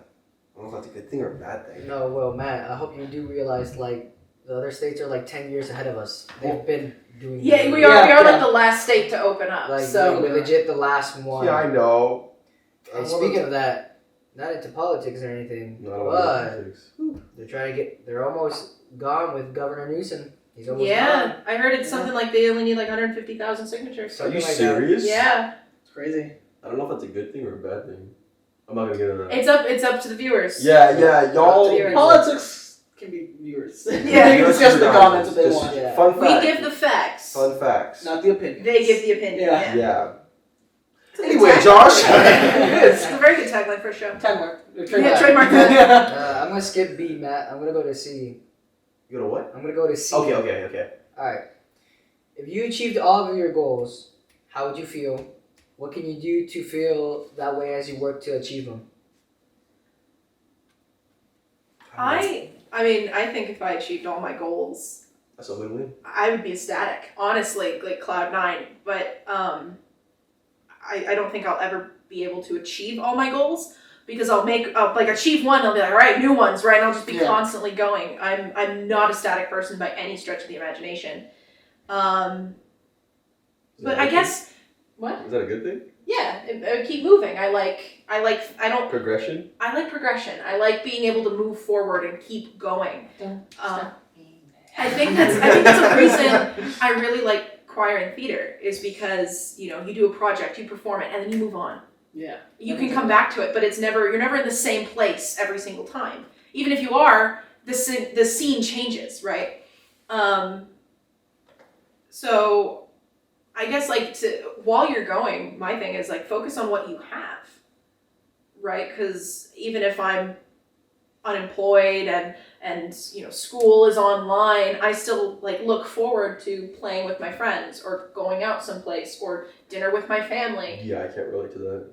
don't know if that's a good thing or a bad thing. No, well, Matt, I hope you do realize, like, the other states are like 10 years ahead of us. They've been doing. Yeah, it. we are Yeah. like the last state to open up. Like, so we're legit the last one. Yeah, I know. And speaking of that, not into politics or anything, No, I don't want but politics. they're almost gone with Governor Newsom. He's almost yeah, gone. I heard it's something like they only need like 150,000 signatures. Are you Something like serious? Yeah, It's crazy. I don't know if that's a good thing or a bad thing. I'm not gonna get into that. it's up to the viewers. Yeah, y'all. Viewers. Politics can be viewers. Yeah. They can discuss in the comments if they Just want. Yeah. Fun We fact. give the facts. Fun facts. Not the opinion. They give the opinion. Yeah. Yeah. It's a good Anyway, tagline. Josh. It's a very good tagline for a show. Trademark. Yeah, trademark I'm gonna skip B, Matt. I'm gonna go to C. You go to what? I'm gonna go to C. Okay. Alright. If you achieved all of your goals, how would you feel? What can you do to feel that way as you work to achieve them? I I mean, I think if I achieved all my goals, That's a win-win. I would be ecstatic, honestly, like cloud nine. But I don't think I'll ever be able to achieve all my goals because I'll achieve one. I'll be like, all right, new ones, right? And I'll just be constantly going. I'm not a static person by any stretch of the imagination. But I guess what? Is that a good thing? Yeah, I would keep moving. I like Progression. I like progression. I like being able to move forward and keep going. I think that's a reason I really like choir and theater is because, you do a project, you perform it, and then you move on. Yeah. You can come back to it, but you're never in the same place every single time. Even if you are, the scene changes, right? So I guess while you're going, my thing is focus on what you have, right? Because even if I'm unemployed and school is online, I still look forward to playing with my friends or going out someplace or dinner with my family. Yeah, I can't relate to that.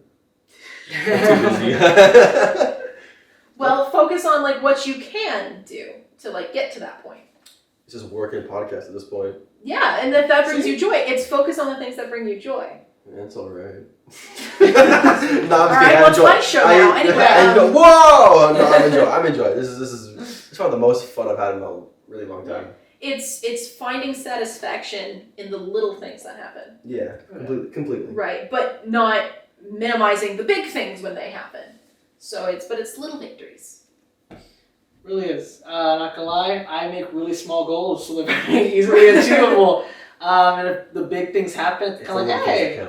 I'm too busy. Well, focus on what you can do to get to that point. It's just work and podcast at this point. Yeah, and if that brings you joy, it's focus on the things that bring you joy. That's alright. No, I'm just All right, well, it's my show now. Anyway, whoa! No, I'm enjoying. This is one of the most fun I've had in a really long time. It's finding satisfaction in the little things that happen. Yeah, completely. Right, but not minimizing the big things when they happen. So it's little victories. Really is. Not gonna lie, I make really small goals so they're very easily achievable. And if the big things happen, it's kind of like, hey,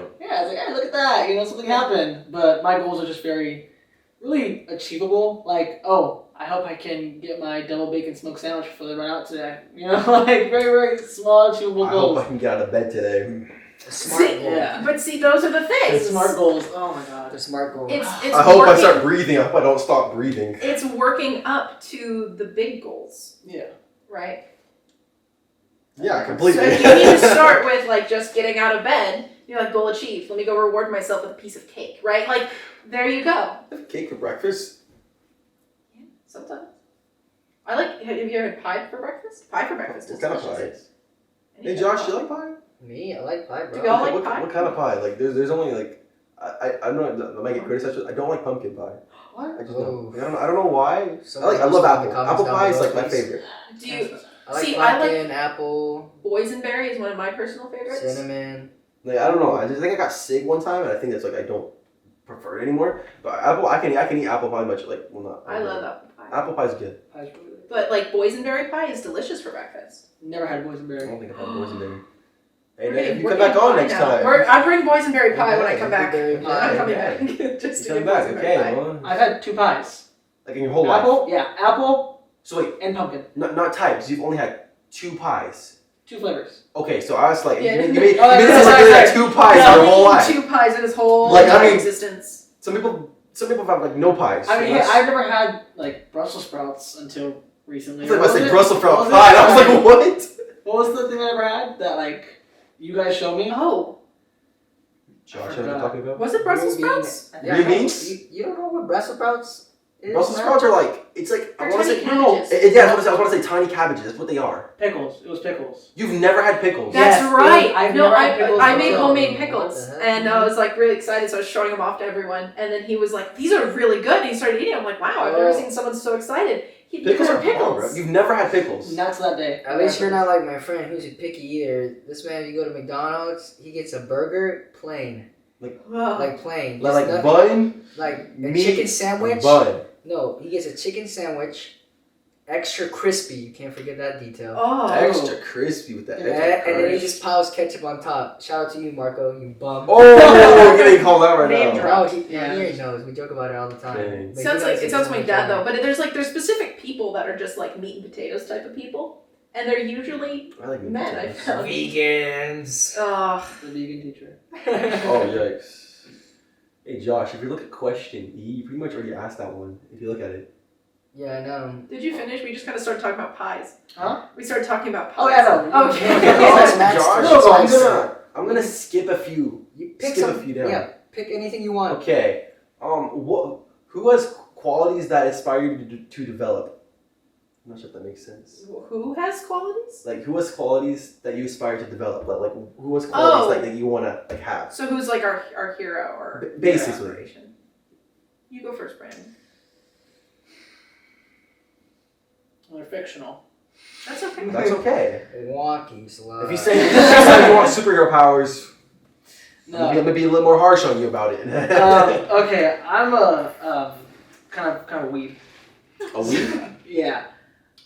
look at that, something happened. But my goals are just really achievable. I hope I can get my double bacon smoked sandwich before they run out today. Very, very small, achievable goals. I hope I can get out of bed today. Smart goal. Yeah. But see, those are the things. The smart goals. Oh my god. The smart goal. It's I hope I start breathing. I hope I don't stop breathing. It's working up to the big goals, Yeah. right? Yeah, completely. So if you need to start with just getting out of bed, you're goal achieved. Let me go reward myself with a piece of cake, right? There you go. Have cake for breakfast? Yeah, sometimes. Have you ever had pie for breakfast? Pie for breakfast is What kind of delicious. pie? Hey Josh, you like pie? Me, I like pie, bro. Do we all like what, pie? What kind of pie? There's only I might get criticized. I don't like pumpkin pie. What? I just don't. I don't know why. Someone I love else in the apple. comments Apple down pie is below, my please. favorite. Do you? I like See, I like- pumpkin, apple, Boysenberry is one of my personal favorites. cinnamon. I don't know. I just think I got sick one time, and I think that's I don't prefer it anymore. But apple, I can eat apple pie much. Not. I love apple pie. Apple pie's good. Pie's really good. But boysenberry pie is delicious for breakfast. Never had I boysenberry. don't think I've had boysenberry. Hey, We're if getting- you we're come back getting on pie next now. time. I bring boysenberry pie when I come back. Boysenberry pie, I'm coming okay. back. Just to You come get back, boysenberry okay? pie. Well, I've had 2 pies. in your whole life. Apple, yeah, apple So wait, and pumpkin. not types. You've only had 2 pies. 2 flavors. Okay, so I was Yeah. you made it Oh, sound that's like you had right. 2 pies He's your only whole eaten life. 2 pies in his whole Some existence. people have no pies. I so mean, that's- I've never had Brussels sprouts until recently. I was What about to was say it? Brussels What sprout was pie. it? I was like, what? What was the thing I never had that you guys showed me? Oh, Josh, you know what I'm talking about? was it Brussels Green bean. sprouts? Green beans? You don't know what Brussels sprouts is? Brussels man? sprouts are it's I They're want to say tiny cabbages. yeah, I was want to say tiny cabbages. That's what they are. Pickles. It was pickles. You've never had pickles. That's Yes, right. I've No, never had pickles I made before. homemade What pickles, the heck? and I was really excited. So I was showing them off to everyone, and then he was like, "These are really good." And he started eating. I'm like, "Wow, I've never Oh. seen someone so excited." He Pickles are pickles. bomb, bro. You've never had pickles. Not to that day. At least you're not like my friend who's a picky eater. This man, you go to McDonald's, he gets a burger plain. Ugh. Like plain. Like Just nothing- bun, Like a meat, chicken sandwich. bun. No, he gets a chicken sandwich, extra crispy. You can't forget that detail. Oh. Extra crispy with that And, extra and then he crunch. just piles ketchup on top. Shout out to you, Marco, you bum. Oh, you're getting called out right Name now. drop. No, he Yeah. already knows. We joke about it all the time. Dang. But Sounds he like likes it sounds so like much dad more. though, but there's specific people that are just meat and potatoes type of people, and they're usually I like meat men. I potatoes. found. Vegans. The vegan teacher. Oh, yikes. Hey, Josh, if you look at question E, you pretty much already asked that one, if you look at it. Yeah, I know. Did you finish? We just kind of started talking about pies. Huh? We started talking about Oh, pies. yeah, no. Okay. That's Max Josh, first. I'm gonna skip a few. You pick Skip a some. few down. Yeah, pick anything you want. Okay. Who has qualities that inspire you to develop? I'm not sure if that makes sense. Who has qualities? Like, who has qualities that you aspire to develop? Like who has qualities that you want to like have? So who's like our hero or Basically. inspiration? You go first, Brandon. They're fictional. That's okay. That's okay. Wonky slug. If you say you want superhero powers, No. I'm gonna be a little more harsh on you about it. Okay, I'm a kind of weeb. A week? Yeah.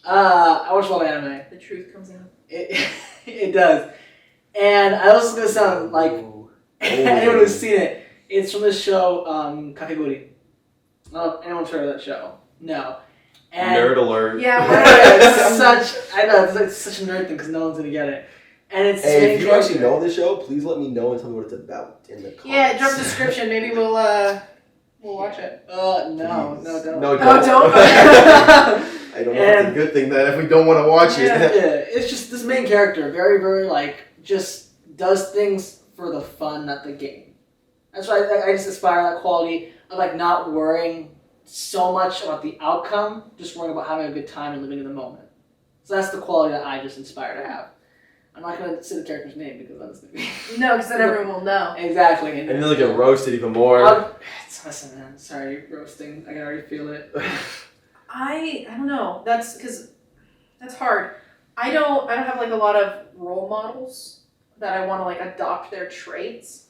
I watch a lot of anime. The truth comes out. It does. And I know this is gonna sound like anyone who's seen it. It's from this show, Kakegurui. I don't know if anyone's heard of that show. No. And Nerd alert. Yeah, it's I know, it's like such a nerd thing because no one's gonna get it. And it's Hey, if you actually know this show, please let me know and tell me what it's about in the comments. Yeah, drop a description. Maybe we'll watch it. No, Please. don't. No, Oh, don't. don't? I don't know if it's a good thing that if we don't want to watch Yeah, it. it's just this main character, very, very, like, just does things for the fun, not the game. That's why I just aspire that quality of, like, not worrying so much about the outcome, just worrying about having a good time and living in the moment. So that's the quality that I just aspire to have. I'm not going to say the character's name because that's the No, because then everyone will know. Exactly. And then they get roasted even more. Listen, man, sorry, roasting. I can already feel it. I don't know. That's because that's hard. I don't have like a lot of role models that I want to like adopt their traits.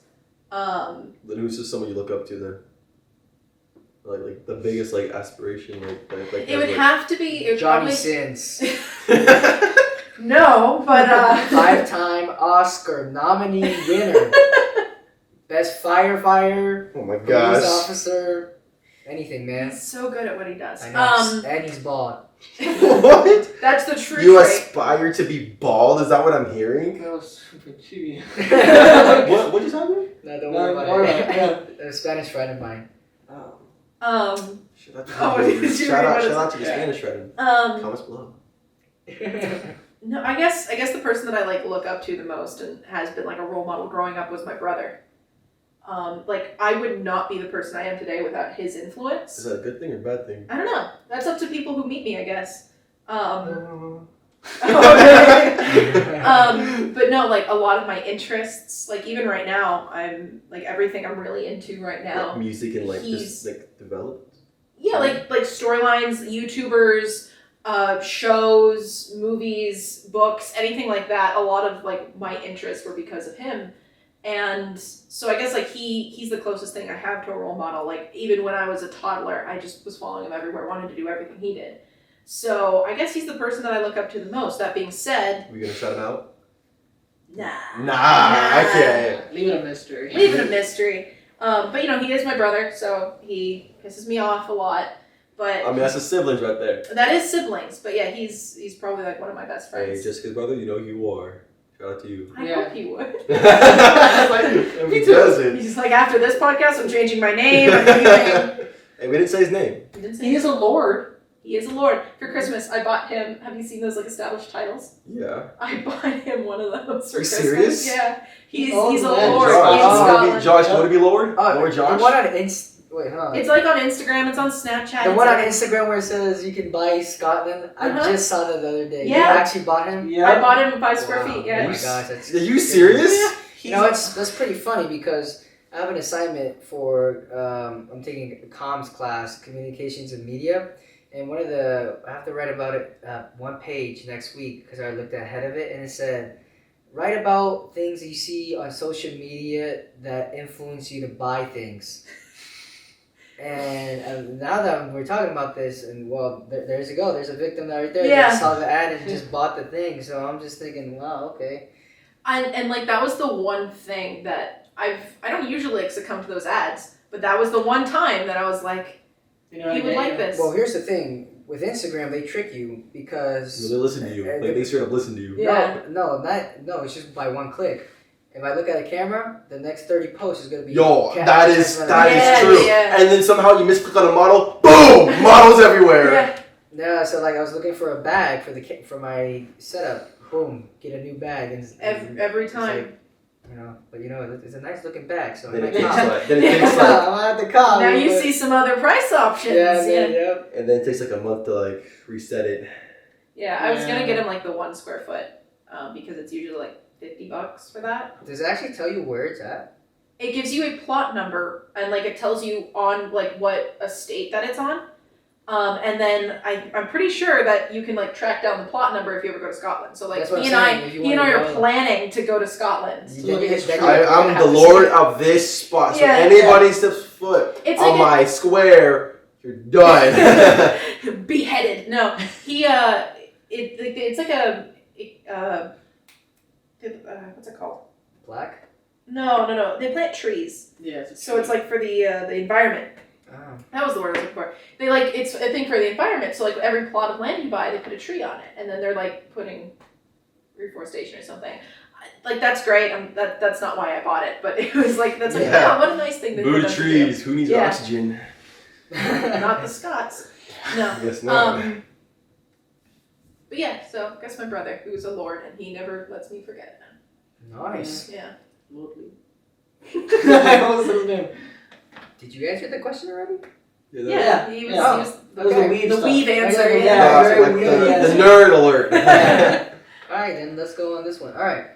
Then who's just someone you look up to then? Like the biggest like aspiration like It would have to be Johnny probably, Sins. No, but 5-time Oscar nominee winner. Best firefighter, Oh my police gosh. officer, anything, man. he's so good at what he does. I know. And he's bald. What? That's the true You trait. aspire to be bald? Is that what I'm hearing? That was super cheesy. What'd you say? No, don't worry about it. A Spanish friend of mine. Oh. Shout out to, Oh, did you read what shout it out to the said? Spanish friend. Um, Comments below. No, I guess the person that I like look up to the most and has been like a role model growing up was my brother. Like I would not be the person I am today without his influence. Is that a good thing or bad thing? I don't know. That's up to people who meet me, I guess. But no, like a lot of my interests, like even right now, I'm like everything I'm really into right now. Like music and like He's- just like developed. Yeah, like storylines, YouTubers, shows, movies, books, anything like that. A lot of like my interests were because of him. And so I guess like he's the closest thing I have to a role model. Like even when I was a toddler, I just was following him everywhere, wanted to do everything he did. So I guess he's the person that I look up to the most. That being said, We gonna shout him out? nah. Nah, okay. Leave it a mystery. Leave it a mystery. But you know, he is my brother, so he pisses me off a lot. But I mean, that's a siblings right there. that is siblings. But yeah, he's probably like one of my best Hey, friends. Jessica's brother, you know who you are. Shout out to you. I Yeah. hope he would. If he doesn't. He's like, after this podcast, I'm changing my name. I'm leaving. Hey, we didn't say his name. He didn't say He is a lord. He is a lord. For Christmas, I bought him. Have you seen those like established titles? Yeah. I bought him one of those for You Christmas. serious? Yeah, he's Oh, a man. lord Josh, in you wanna Scotland. be, Josh, you want to be Lord? Oh, Lord Josh? The one on Wait, hold on. It's like on Instagram. It's on Snapchat. The it's one on like- Instagram where it says you can buy Scotland. I Uh-huh. just saw that the other day. Yeah. You actually bought him? Yeah. I bought him 5 square Wow. feet. Oh Yeah. my gosh, that's Are you serious? You know, that's pretty funny because I have an assignment for I'm taking a comms class, communications and media, and I have to write about it one page next week because I looked ahead of it and it said write about things that you see on social media that influence you to buy things. And now that we're talking about this, and well, there's a victim right there Yeah. that saw the ad and just bought the thing. So I'm just thinking, wow, okay. And like that was the one thing that I don't usually like succumb to those ads, but that was the one time that I was like, You know what he I would mean? like this. Well, here's the thing. With Instagram, they trick you because They listen to you. Like, they straight up listen to you. Yeah. no, it's just by one click. If I look at a camera, the next 30 posts is gonna be Yo, cat- that is Yeah, true. yeah. And then somehow you misclick on a model, boom, models everywhere. Yeah. Yeah, so like I was looking for a bag for my setup. Boom, get a new bag and Every it's time. like, you know, but you know, it's a nice looking bag. So I Then it might takes cop. like, then it takes like, I'm at the cop. Now you but- see some other price options. Yeah, man, yep. and then it takes like a month to like reset it. Yeah, I was gonna Yeah. get him like the 1 square foot, because it's usually like $50 for that. Does it actually tell you where it's at? It gives you a plot number and like it tells you on like what estate that it's on. And then I'm pretty sure that you can like track down the plot number if you ever go to Scotland. So like That's what he I'm and saying, if you he and I wanna are go. planning to go to Scotland. Then you- then you- I'm have the to lord see it. of this spot. So Yeah, anybody steps foot It's on like my square, you're done. beheaded. No, he it's like a what's it called? Black? No. They plant trees, Yeah. so it's like for the environment. Oh. That was the word I was looking for. They like it's a thing for the environment. So like every plot of land you buy, they put a tree on it, and then they're like putting reforestation or something. Like that's great. That's not why I bought it, but it was like that's like Yeah. wow, what a nice thing to Boo for to them to trees. Who needs Yeah. oxygen? do. Not the Scots. No. Guess not. But yeah, so I guess my brother, who's a lord, and he never lets me forget Nice. it. Yeah. Lordly. What was his name? Did you answer the question already? Yeah. He was. Yeah. He was That was Okay. the weave the stuff. weave answer. Yeah, Yeah. No, very like weird, the yes. nerd alert. Alright, then let's go on this one. Alright.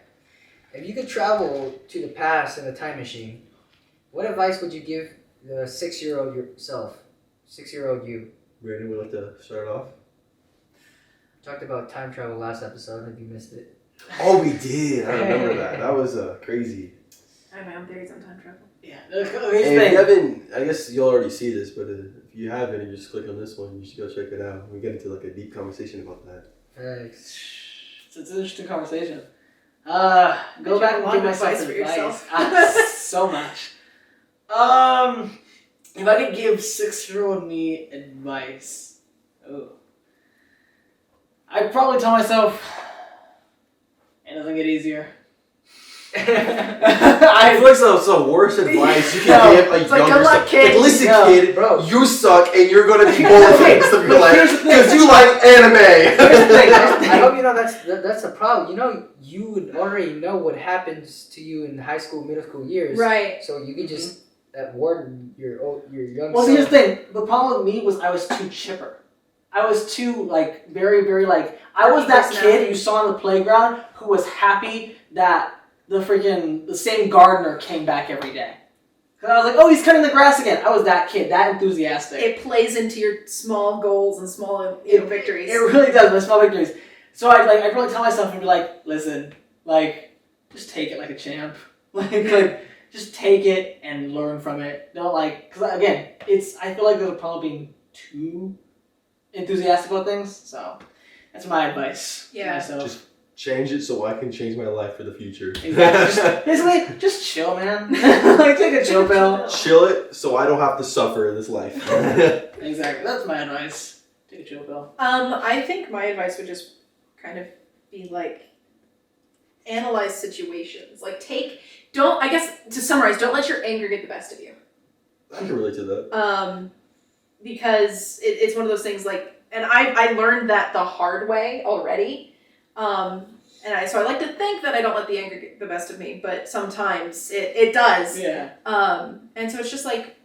If you could travel to the past in a time machine, what advice would you give the 6-year-old yourself? 6-year-old you. Brandon, would like to start off? Talked about time travel last episode if you missed it. Oh, we did. I remember that. That was crazy. I have my own theories on time travel. Yeah. Here's the Hey, if thing. you haven't, I guess you'll already see this, but if you haven't and you just click on this one, you should go check it out. We get into like a deep conversation about that. Thanks. It's an interesting conversation. Go you back have a and lot give of myself advice for advice. yourself? So much. If I could give 6-year-old me advice, I'd probably tell myself it doesn't get easier. I feel like some worse advice you can No, give a it's like, younger good luck, self. kid. Like, listen, No. kid, Bro. you suck and you're gonna be bored for the rest of your But here's life the thing. because you like anime. Here's the thing. I hope you know that's a problem. You know, you would already know what happens to you in high school, middle school years. Right. So you could just warn your young Well, self. here's the thing. The problem with me was I was too chipper. I was too like very, very like I was that kid you saw on the playground who was happy that the same gardener came back every day. Cause I was like, oh, he's cutting the grass again. I was that kid, that enthusiastic. It plays into your small goals and small victories. It really does, my small victories. So I'd really tell myself and be like, listen, like, just take it like a champ. like just take it and learn from it. Don't because again, I feel like there's a problem being too enthusiastic about things. So that's my advice to Yeah. myself. Just change it so I can change my life for the future. Exactly. Basically, just chill, man. Take a chill pill. Chill it so I don't have to suffer in this life. Exactly. That's my advice. Take a chill pill. I think my advice would just kind of be like analyze situations. Like I guess to summarize, don't let your anger get the best of you. I can relate to that. Because it's one of those things like, and I learned that the hard way already. So I like to think that I don't let the anger get the best of me, but sometimes it does. Yeah. And so it's just like,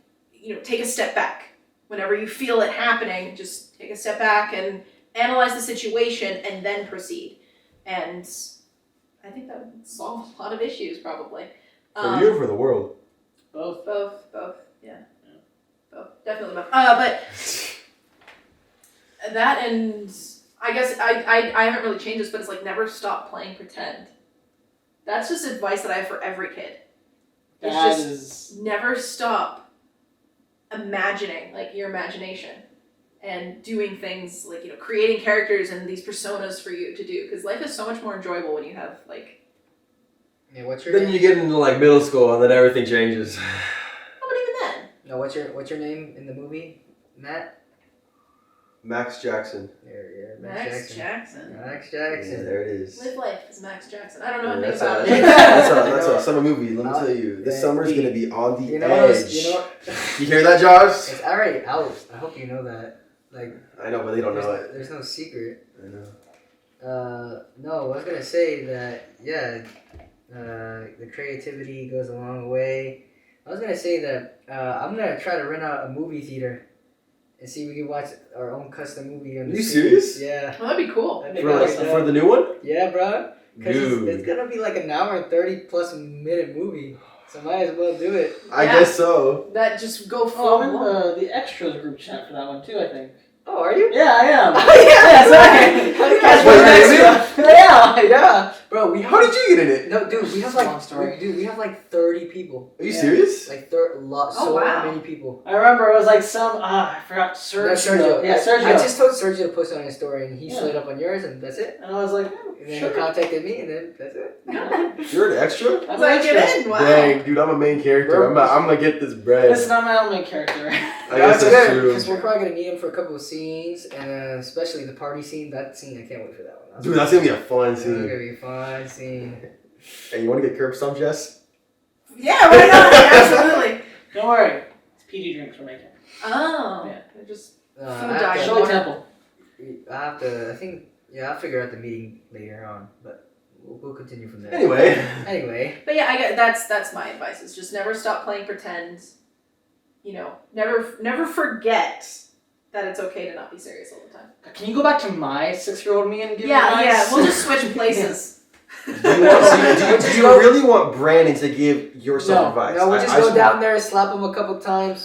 take a step back. Whenever you feel it happening, just take a step back and analyze the situation and then proceed. And I think that would solve a lot of issues probably. For you or for the world? Both. Both, yeah. Both, definitely both. But that and I guess I haven't really changed this, but it's like never stop playing pretend. That's just advice that I have for every kid. It's That just is. never stop imagining, like your imagination, and doing things like creating characters and these personas for you to do, because life is so much more enjoyable when you have like. Yeah, what's your Then name? you get into like middle school and then everything changes. Oh, but even then. No, what's your name in the movie? Matt? Max Jackson. Yeah, Max Jackson. Max Yeah, Jackson. there it is. Live life as Max Jackson. I don't know Yeah, anything that's about a, it. that's a summer movie. Let me tell you, this Yeah, summer's gonna be on the You know, edge. you hear that, Josh? it's already out. I hope you know that. Like, I know, but they don't know it. there's no secret. I know. No, I was gonna say that. Yeah, the creativity goes a long way. I was gonna say that I'm gonna try to rent out a movie theater and see if we can watch our own custom movie. On Are the you screen. serious? Yeah. Well, that'd be cool. That'd be For like awesome. for the new one? Yeah, bro. Because Dude. it's gonna be like an hour and 30+ minute movie, so might as well do it. I Yeah. guess so. That just go Oh, full I'm in on. the extras group chat for that one too, I think. Oh, are you? Yeah, I am. yeah, sorry. How did you That's guys Wait, get really? extra? Yeah, yeah, bro. We How did you get in it? No, dude, we have Long story. like, we have like 30 people, Are you Yeah. serious? like Oh, so wow. many people. I remember it was like some I forgot Sergio. No, Sergio. Yeah, Sergio. I just told Sergio to post it on his story, and he Yeah. slid up on yours, and that's it. and I was like, And then sure. he contacted me, and then that's it. You're an extra? I'm So I an get extra. in. Wow. Dang, dude, I'm a main character. I'm gonna get this bread. Listen, I'm my own main character. I guess that's true. Because we're probably gonna need him for a couple of scenes, and especially the party scene. That scene, I can't wait for that one. Dude, that's gonna be a fun It's gonna scene. be a fun scene. Hey, you wanna get curb stomp, Jess? Yeah, why not? Absolutely. Don't worry. It's PD drinks we're making. Oh. Yeah. They're just I Food have diet. to- Shirley Temple. I have to. I think. Yeah, I'll figure out the meeting later on, but we'll continue from there. Anyway. Anyway. But yeah, I get that's my advice is just never stop playing pretend. You know, never forget that it's okay to not be serious all the time. Can you go back to my 6-year-old me and give me Yeah, advice? yeah, we'll just switch places. Do you really want Brandon to give your No, advice? No, we'll just go down there, slap him a couple times.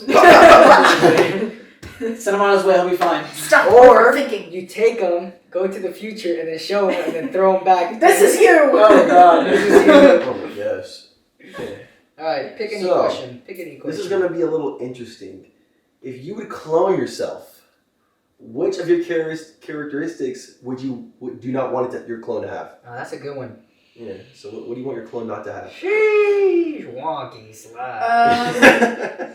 Send him on his way, he'll be fine. Stop Or overthinking. you take him, go to the future, and then show him, and then throw him back. This is you. Oh god. This is you. Oh my gosh. All right, pick any So, question. Pick any question. This is gonna be a little interesting. If you would clone yourself, which of your characteristics would you not want your clone to have? Oh, that's a good one. Yeah. So what do you want your clone not to have? Sheesh, wonky slide.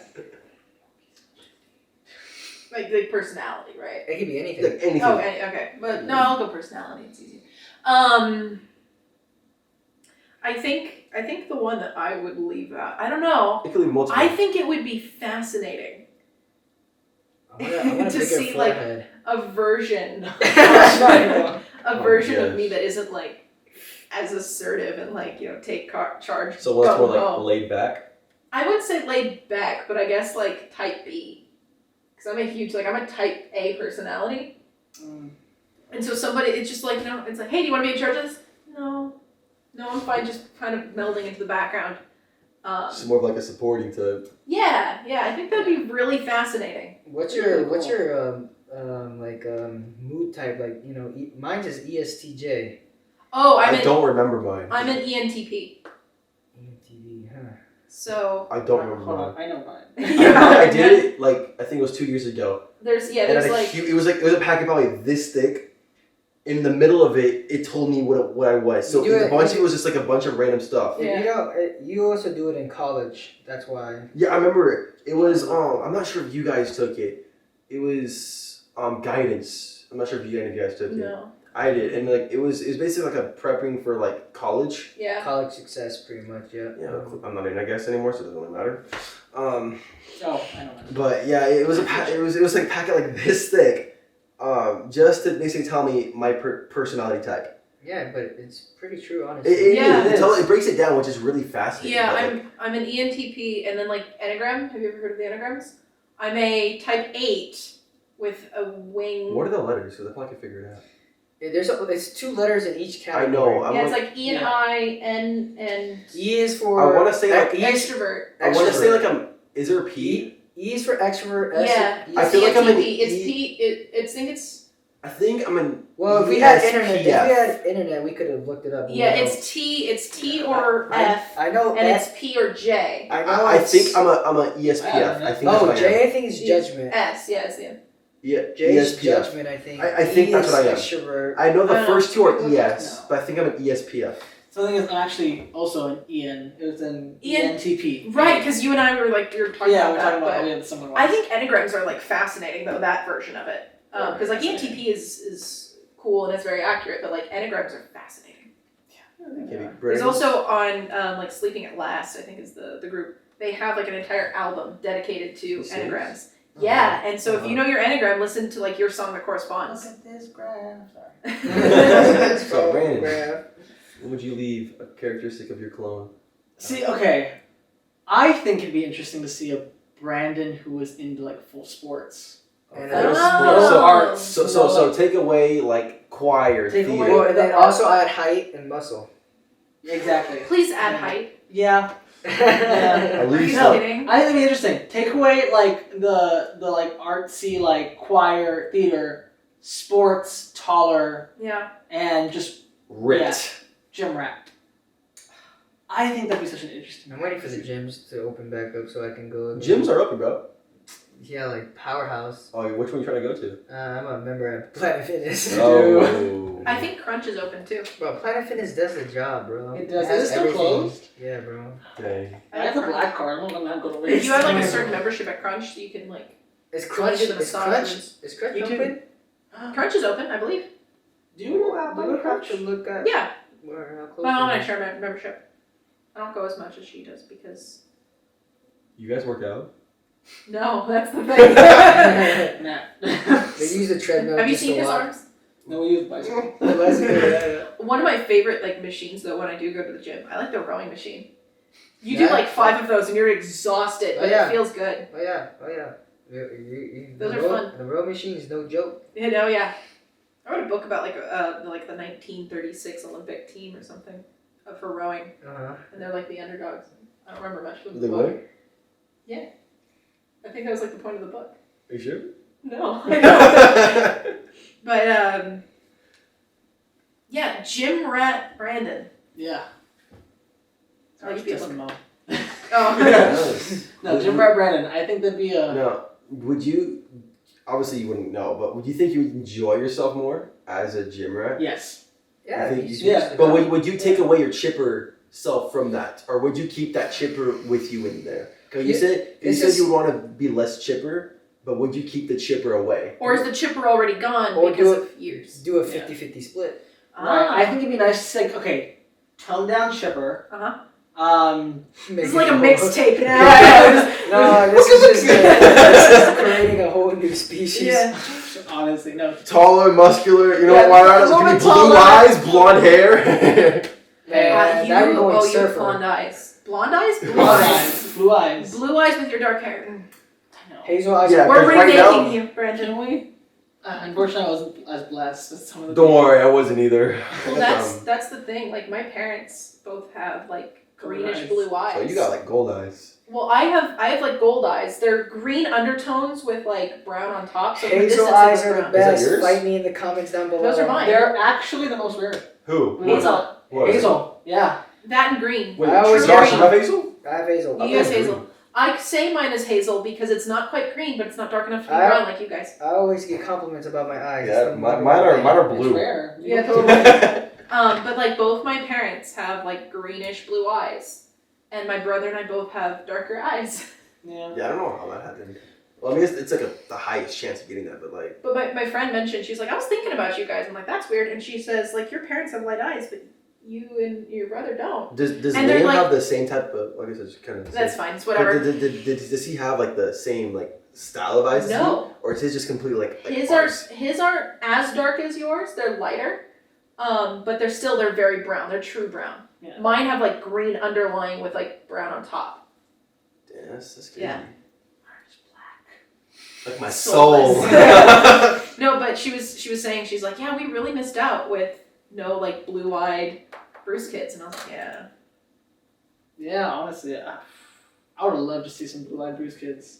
Like personality, right? It could be anything. Like anything. Oh, okay. But no, I'll go personality. It's easy. I think the one that I would leave out. I don't know. It could be multiple. I think it would be fascinating. I want To a bigger see, like, forehead. A version, Right. a version of yes. me that isn't like as assertive and like take charge. So what's go more like home. laid back? I would say laid back, but I guess like type B, because I'm a type A personality, and so it's just like it's like, hey, do you want to be in charge of this? No, I'm fine, just kind of melding into the background. It's more of like a supporting to. Yeah, I think that'd be really fascinating. What's Really your cool. mood type? Like mine's is ESTJ. Oh, I don't remember mine. I'm an ENTP. ENTP, huh? So I don't remember Hold mine. on, I know mine. I did it like I think it was 2 years ago. There's And it was a packet probably this thick. In the middle of it, it told me what I was. So You do a it- bunch of it was just like a bunch of random stuff. Yeah. You also do it in college. That's why. Yeah, I remember it. It was I'm not sure if you guys took it. It was guidance. I'm not sure if any of you guys took it. No. I did, and like it was basically like a prepping for like college. Yeah. College success, pretty much. Yeah. Yeah, I'm not in, I guess, anymore, so it doesn't really matter. Oh, I know mine. But yeah, it was it was like a packet like this thick, just to basically tell me my personality type. Yeah, but it's pretty true, honestly. Yeah. It breaks it down, which is really fascinating. Yeah, but, like, I'm an ENTP, and then like Enneagram. Have you ever heard of the Enneagrams? I'm a type 8 with a wing. what are the letters? Because I probably can figure it out. It's 2 letters in each I category. know. Yeah, it's like E and Yeah. I, N, and E is for. I want to say like E is, extrovert. I want to say extrovert. like is there a P? E is for extrovert. S Yeah, is, I feel like I'm an ENTP. It's E- P. I think it's. I think I'm an. well, if we had ESPF. internet, we could have looked it up. Yeah, Well, it's T. It's T or F, I know. and S, it's P or J. I know. I it's- think I'm a ESPF. I think that's Oh, what I am. J, I think is judgment. S. Yeah, it's the. Yeah, J is ESPF. judgment, I think. I think E that's is what I am. Extrovert. I know the I don't first know. 2 are ES, No. but I think I'm an ESPF. So the thing is, I'm actually also an EN. It was an EN ENTP. Right, because you and I were like you're talking Yeah, about we're that, talking about but we had similar ones. I think enneagrams are like fascinating though, that version of it, because like ENTP is cool and it's very accurate, but like enneagrams are fascinating. Okay, There's Brandon? also on like Sleeping at Last, I think is the group. They have like an entire album dedicated to You serious? enneagrams. Yeah, and so if you know your enneagram, listen to like your song that corresponds. Look at this graph. Sorry. So, Brandon. Graph. When would you leave a characteristic of your clone? See, okay, I think it'd be interesting to see a Brandon who was into like full sports. And Oh. arts. So take away like choir, Take theater. away- well, and then also add height and muscle. Exactly. Please add height. Yeah. At Are you least No. kidding? I think it'd be interesting. Take away like the like artsy like choir, theater, sports, taller, Yeah. and just ripped. gym rat. I think that'd be such an interesting. I'm waiting for the gyms to open back up so I can go. Gyms are open, bro. Yeah, like Powerhouse. Oh, which one you trying to go to? I'm a member at Planet Fitness. Oh. I think Crunch is open too. Bro, Planet Fitness does the job, bro. It does. has Is it still everything. closed? Yeah, bro. Dang. I have the black card. I'm not going to If waste. you have like a certain membership at Crunch, so you can like Is Crunch Crunch? do the Is Crunch? massages. Is Crunch You can- (gasps) Crunch is open, I believe. Do you I do might a have to crunch? look at Yeah. where how close. My mom it and I is. share my membership. I don't go as much as she does because You guys work out? no, that's the thing. Nah. They use the treadmill. Have you just seen to his walk. arms? No, we use bicycle. The bicycle, yeah. One of my favorite like machines though when I do go to the gym, I like the rowing machine. You do Yeah. like 5 of those and you're exhausted, but Oh, yeah. it feels good. Oh yeah. Those the are row, fun. The row machine is no joke. You know, yeah. I wrote a book about like the 1936 Olympic team or something for rowing, Uh-huh. and they're like the underdogs. I don't remember much of the They book. win? I think that was like the point of the book. Are you sure? No, I know. But yeah, Jim Rat Brandon. Yeah. How you Just feel? some, Oh, Nice. No, Jim Rat Brandon. I think that'd be a. Now, would you? Obviously, you wouldn't know, but would you think you would enjoy yourself more as a gym rat? Yes. Yeah. I think he's you- used to But that. would you take away your chipper self from that, or would you keep that chipper with you in there? Because you Yeah, said it's you just- would want to be less chipper, but would you keep the chipper away? or is the chipper already gone Or because do of years? do a 50-50 split. Right. Ah, I think it'd be nice to say, okay, tone down chipper. Uh-huh. This is like a mixtape now. No, this is just creating a whole new species. Yeah. Honestly, no. Taller, muscular. You know Yeah, why? a little Blue bit taller. eyes, blonde hair. Man, now you're going you surfer. blonde eyes. Blonde eyes? Blue Blue eyes. eyes. Blue eyes. Blue eyes with your dark hair. I know. Hazel eyes. Yeah, We're 'cause right remaking now- you, Brandon. Can we? Unfortunately, I wasn't as blessed as some of the. Don't worry, I wasn't either. Well, that's the thing. Like my parents both have like greenish eyes. blue eyes. So you got like gold eyes. Well, I have like gold eyes. They're green undertones with like brown on top. So from a Hazel distance, eyes they look are the brown. Is that best. yours? Fight me in the comments down below. Those are mine. They're actually the most rare. Who? Hazel. What? Hazel. Yeah. That and green. Wait, I always Josh, get- you have hazel? I have hazel. You guys hazel. I say mine is hazel because it's not quite green, but it's not dark enough to be I- brown like you guys. I always get compliments about my eyes. Yeah, It's the mine number one are thing. It's blue. rare. Yeah, Yeah, But like both my parents have like greenish blue eyes, and my brother and I both have darker eyes. Yeah. I don't know how that happened. Well, I mean, it's like the highest chance of getting that, but like. But my friend mentioned, she's like, I was thinking about you guys. I'm like, that's weird. And she says, like, your parents have light eyes, but you and your brother don't. Does And they're Liam like- have the same type of? I guess it's kind of. That's fine. It's whatever. Does he have like the same like style of eyes? as you? No. Or is his just completely like His ours? aren't as dark as yours. They're lighter. But they're very brown. They're true brown. Yeah. Mine have like green underlying with like brown on top. Damn, that's crazy. Yeah. Like my soul. Soulless. No, but she was saying, she's like, yeah, we really missed out with no like blue-eyed Bruce kids, and I was like, yeah. Yeah, honestly, I would have loved to see some blue-eyed Bruce kids.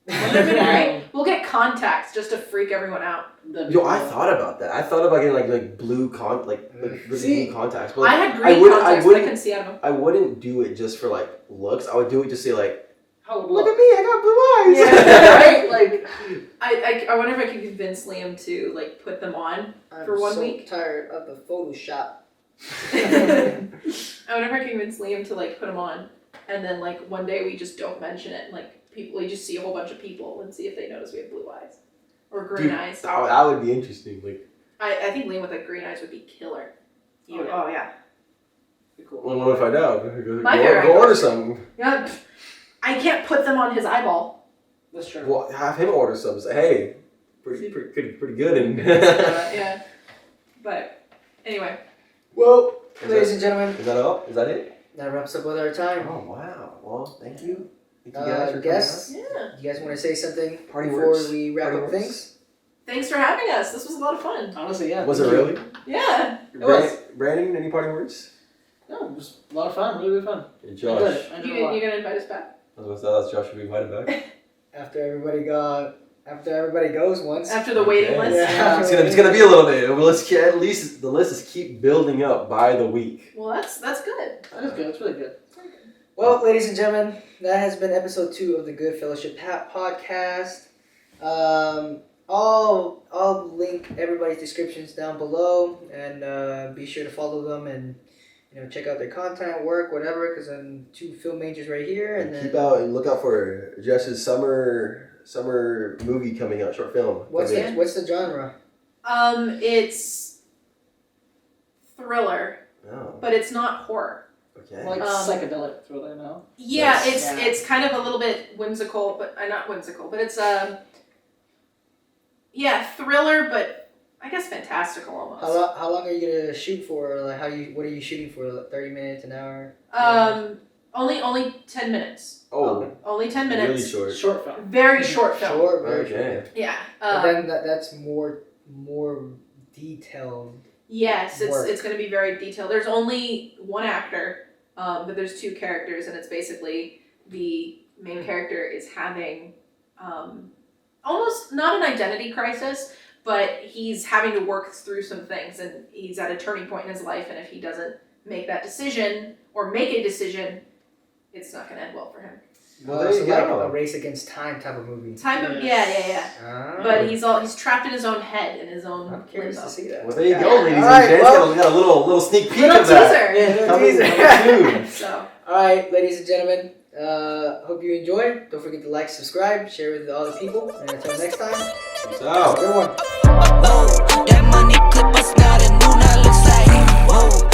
Wouldn't it have been great? We'll get contacts just to freak everyone out. That'd be Yo, I cool. thought about that. I thought about getting like blue really See, blue contacts, but I like, had green wouldn't- I contacts, but I wouldn't- couldn't see out of them. I wouldn't do it just for like looks. I would do it just say like, How would look look? at me, I got blue eyes. Yeah. Right? Like, I wonder if I could convince Liam to like put them on. I'm For 1 so week? tired of the Photoshop. I wonder if I could convince Liam to like put them on, and then like one day we just don't mention it, and like we just see a whole bunch of people and see if they notice we have blue eyes or green Dude, eyes. that would be interesting. Like, I think Liam with like green eyes would be killer. Oh yeah. be cool. I want to find out. My Go favorite order icon. some. Yeah. I can't put them on his eyeball. That's true. Well, have him order some. Say, hey, pretty good. And Yeah. But anyway. Well, Is ladies and gentlemen, is that all? Is that it? that wraps up with our time. Oh wow. Well, thank you. Thank you guys for coming guests, Yeah. you guys want to say something Party before words. we wrap Party up words. things? Thanks for having us. This was a lot of fun. Honestly, yeah. Was it thank you. really? Yeah. was. Brandon, any parting words? No, it was a lot of fun. Really, really fun. Hey, I enjoyed Josh. it. I enjoyed it a lot. You gonna invite us back? I was gonna say, Josh should be invited back. After everybody goes once. After the waiting Okay. list? Yeah. It's gonna be a little bit. Well, let's at least the list is keep building up by the week. Well, that's good. That is good. It's really good. Well, ladies and gentlemen, that has been episode 2 of the Good Fellowship podcast. I'll link everybody's descriptions down below, and be sure to follow them and check out their content, work, whatever. Because I'm 2 film majors right here, and then Look out for Josh's summer movie coming out, short film. what's coming the genre? It's thriller, Oh, but it's not horror. okay. Like psychedelic thriller, no? Yeah, Yes. it's kind of a little bit whimsical, but not whimsical, but it's thriller, but I guess fantastical almost. How long are you gonna shoot for? Like what are you shooting for? Like 30 minutes, an hour? Only 10 minutes. Oh, Only 10 minutes. really short. Short film. Very short film. Short, very Okay. short. Yeah. But then that's more detailed. Yes, work. it's going to be very detailed. There's only one actor, but there's 2 characters, and it's basically the main character is having almost not an identity crisis, but he's having to work through some things, and he's at a turning point in his life, and if he doesn't make that decision or make a decision, it's not going to end well for him. Well, there you so like go. a race against time type of movie. Yeah. Ah. But he's trapped in his own head, in his own I'm curious limbo. to see that. Well, there you Yeah. go, ladies and Alright, gents. well- we got a little sneak peek Little of that. teaser. Yeah, Coming soon. So. All right, ladies and gentlemen. Hope you enjoyed. Don't forget to like, subscribe, share with all the people, and until next time, Peace have a out. good one. Whoa, that money clip us now, the new now looks like, whoa.